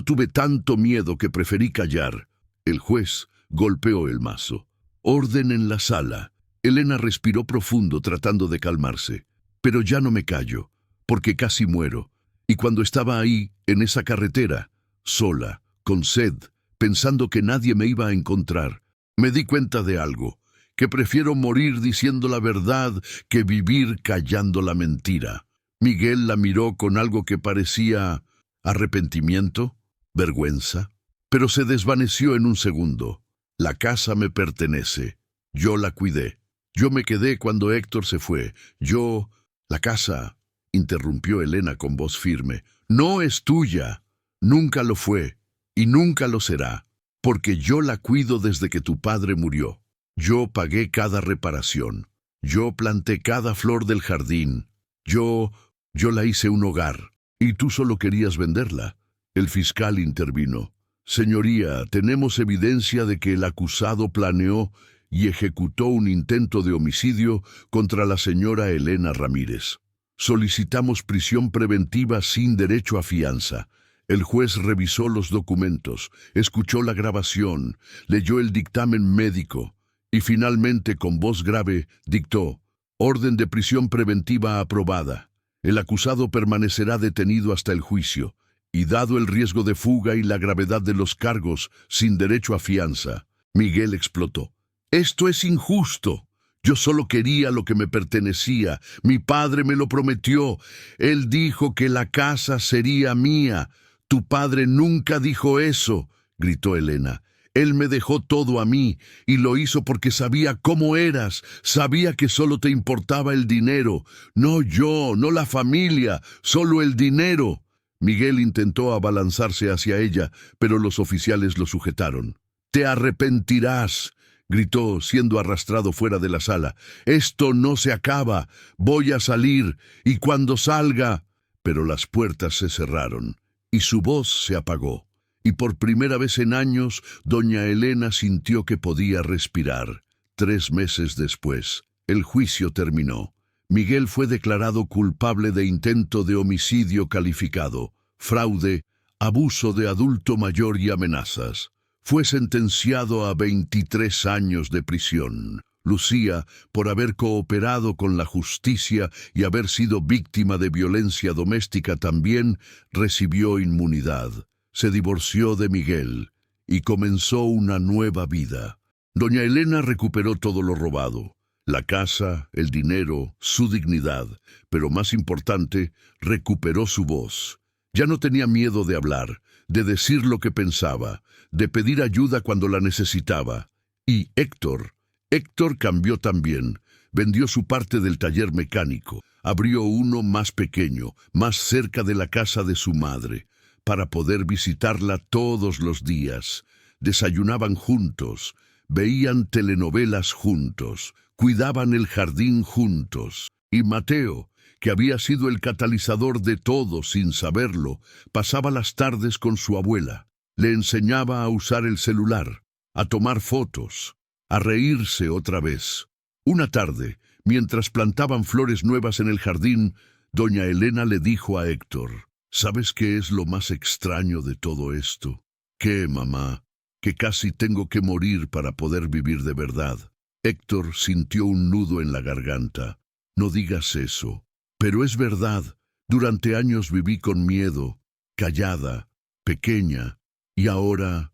S1: tuve tanto miedo que preferí callar». El juez golpeó el mazo. «Orden en la sala». Elena respiró profundo tratando de calmarse. «Pero ya no me callo, porque casi muero. Y cuando estaba ahí, en esa carretera, sola, con sed, pensando que nadie me iba a encontrar, me di cuenta de algo, que prefiero morir diciendo la verdad que vivir callando la mentira». Miguel la miró con algo que parecía arrepentimiento, vergüenza, pero se desvaneció en un segundo. «La casa me pertenece. Yo la cuidé. Yo me quedé cuando Héctor se fue. Yo... La casa», interrumpió Elena con voz firme, «no es tuya. Nunca lo fue. Y nunca lo será. Porque yo la cuido desde que tu padre murió. Yo pagué cada reparación. Yo planté cada flor del jardín. Yo la hice un hogar. Y tú solo querías venderla». El fiscal intervino. «Señoría, tenemos evidencia de que el acusado planeó y ejecutó un intento de homicidio contra la señora Elena Ramírez. Solicitamos prisión preventiva sin derecho a fianza». El juez revisó los documentos, escuchó la grabación, leyó el dictamen médico y finalmente, con voz grave, dictó: «Orden de prisión preventiva aprobada. El acusado permanecerá detenido hasta el juicio, y dado el riesgo de fuga y la gravedad de los cargos, sin derecho a fianza». Miguel explotó. «Esto es injusto. Yo solo quería lo que me pertenecía. Mi padre me lo prometió. Él dijo que la casa sería mía». «Tu padre nunca dijo eso», gritó Elena. «Él me dejó todo a mí, y lo hizo porque sabía cómo eras, sabía que solo te importaba el dinero. No yo, no la familia, solo el dinero». Miguel intentó abalanzarse hacia ella, pero los oficiales lo sujetaron. «Te arrepentirás», gritó, siendo arrastrado fuera de la sala. «Esto no se acaba. Voy a salir, y cuando salga...» Pero las puertas se cerraron, y su voz se apagó. Y por primera vez en años, doña Elena sintió que podía respirar. 3 meses después, el juicio terminó. Miguel fue declarado culpable de intento de homicidio calificado, fraude, abuso de adulto mayor y amenazas. Fue sentenciado a 23 años de prisión. Lucía, por haber cooperado con la justicia y haber sido víctima de violencia doméstica también, recibió inmunidad. Se divorció de Miguel y comenzó una nueva vida. Doña Elena recuperó todo lo robado: la casa, el dinero, su dignidad, pero más importante, recuperó su voz. Ya no tenía miedo de hablar, de decir lo que pensaba, de pedir ayuda cuando la necesitaba. Y Héctor cambió también. Vendió su parte del taller mecánico, abrió uno más pequeño, más cerca de la casa de su madre. para poder visitarla todos los días. Desayunaban juntos, veían telenovelas juntos, cuidaban el jardín juntos. Y Mateo, que había sido el catalizador de todo sin saberlo, pasaba las tardes con su abuela. Le enseñaba a usar el celular, a tomar fotos, a reírse otra vez. Una tarde, mientras plantaban flores nuevas en el jardín, doña Elena le dijo a Héctor: ¿Sabes qué es lo más extraño de todo esto? ¿Qué, mamá? Que casi tengo que morir para poder vivir de verdad. Héctor sintió un nudo en la garganta. No digas eso. Pero es verdad, durante años viví con miedo, callada, pequeña, y ahora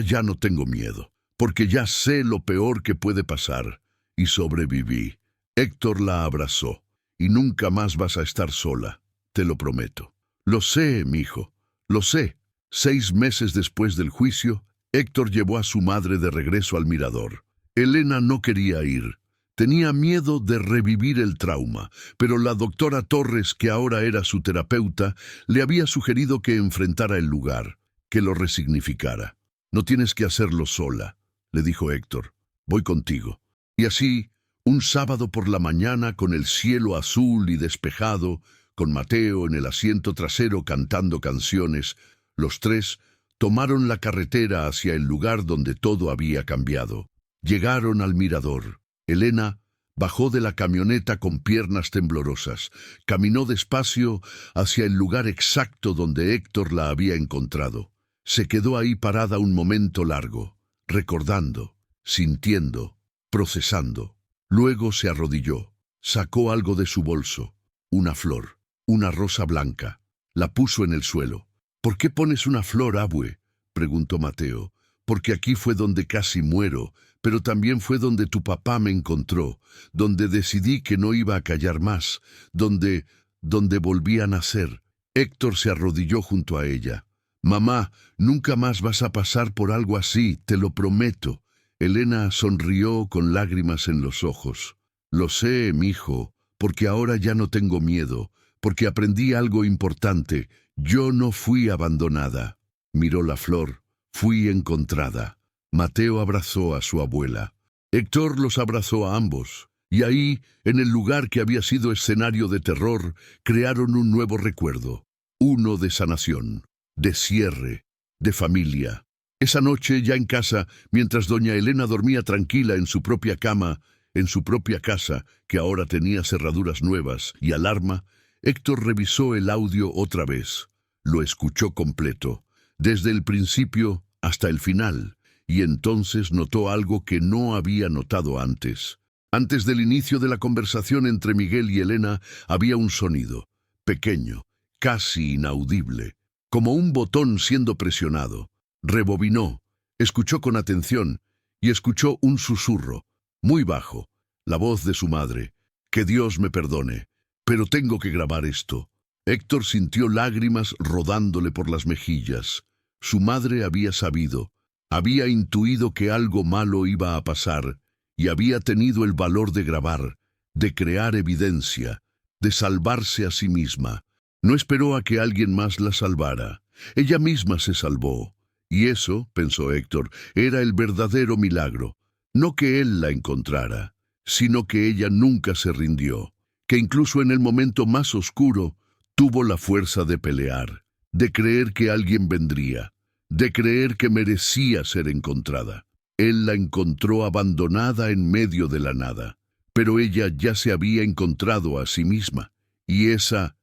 S1: ya no tengo miedo, porque ya sé lo peor que puede pasar, y sobreviví. Héctor la abrazó. Y nunca más vas a estar sola, te lo prometo. Lo sé, mijo, lo sé. 6 meses después del juicio, Héctor llevó a su madre de regreso al mirador. Elena no quería ir. Tenía miedo de revivir el trauma, pero la doctora Torres, que ahora era su terapeuta, le había sugerido que enfrentara el lugar, que lo resignificara. No tienes que hacerlo sola, le dijo Héctor. Voy contigo. Y así, un sábado por la mañana, con el cielo azul y despejado, con Mateo en el asiento trasero cantando canciones, los tres tomaron la carretera hacia el lugar donde todo había cambiado. Llegaron al mirador. Elena bajó de la camioneta con piernas temblorosas. Caminó despacio hacia el lugar exacto donde Héctor la había encontrado. Se quedó ahí parada un momento largo, recordando, sintiendo, procesando. Luego se arrodilló, sacó algo de su bolso, una flor, una rosa blanca. La puso en el suelo. ¿Por qué pones una flor, abue?, preguntó Mateo. Porque aquí fue donde casi muero, pero también fue donde tu papá me encontró, donde decidí que no iba a callar más, donde volví a nacer. Héctor se arrodilló junto a ella. Mamá, nunca más vas a pasar por algo así, te lo prometo. Elena sonrió con lágrimas en los ojos. Lo sé, mijo, porque ahora ya no tengo miedo, porque aprendí algo importante. Yo no fui abandonada. Miró la flor. Fui encontrada. Mateo abrazó a su abuela. Héctor los abrazó a ambos. Y ahí, en el lugar que había sido escenario de terror, crearon un nuevo recuerdo. Uno de sanación, de cierre, de familia. Esa noche, ya en casa, mientras doña Elena dormía tranquila en su propia cama, en su propia casa, que ahora tenía cerraduras nuevas y alarma, Héctor revisó el audio otra vez. Lo escuchó completo, desde el principio hasta el final, y entonces notó algo que no había notado antes. Antes del inicio de la conversación entre Miguel y Elena, había un sonido, pequeño, casi inaudible, como un botón siendo presionado. Rebobinó, escuchó con atención, y escuchó un susurro, muy bajo, la voz de su madre. Que Dios me perdone, pero tengo que grabar esto. Héctor sintió lágrimas rodándole por las mejillas. Su madre había sabido, había intuido que algo malo iba a pasar, y había tenido el valor de grabar, de crear evidencia, de salvarse a sí misma. No esperó a que alguien más la salvara. Ella misma se salvó. Y eso, pensó Héctor, era el verdadero milagro. No que él la encontrara, sino que ella nunca se rindió, que incluso en el momento más oscuro tuvo la fuerza de pelear, de creer que alguien vendría, de creer que merecía ser encontrada. Él la encontró abandonada en medio de la nada, pero ella ya se había encontrado a sí misma, y esa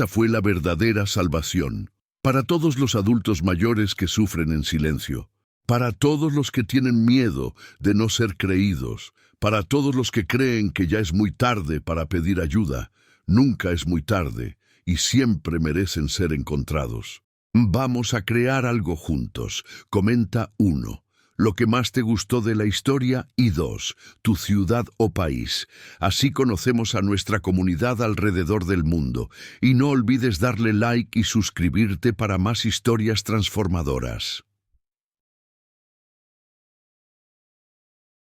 S1: fue la verdadera salvación. Para todos los adultos mayores que sufren en silencio, para todos los que tienen miedo de no ser creídos, para todos los que creen que ya es muy tarde para pedir ayuda, nunca es muy tarde y siempre merecen ser encontrados. Vamos a crear algo juntos. Comenta 1. Lo que más te gustó de la historia y 2. Tu ciudad o país. Así conocemos a nuestra comunidad alrededor del mundo. Y no olvides darle like y suscribirte para más historias transformadoras.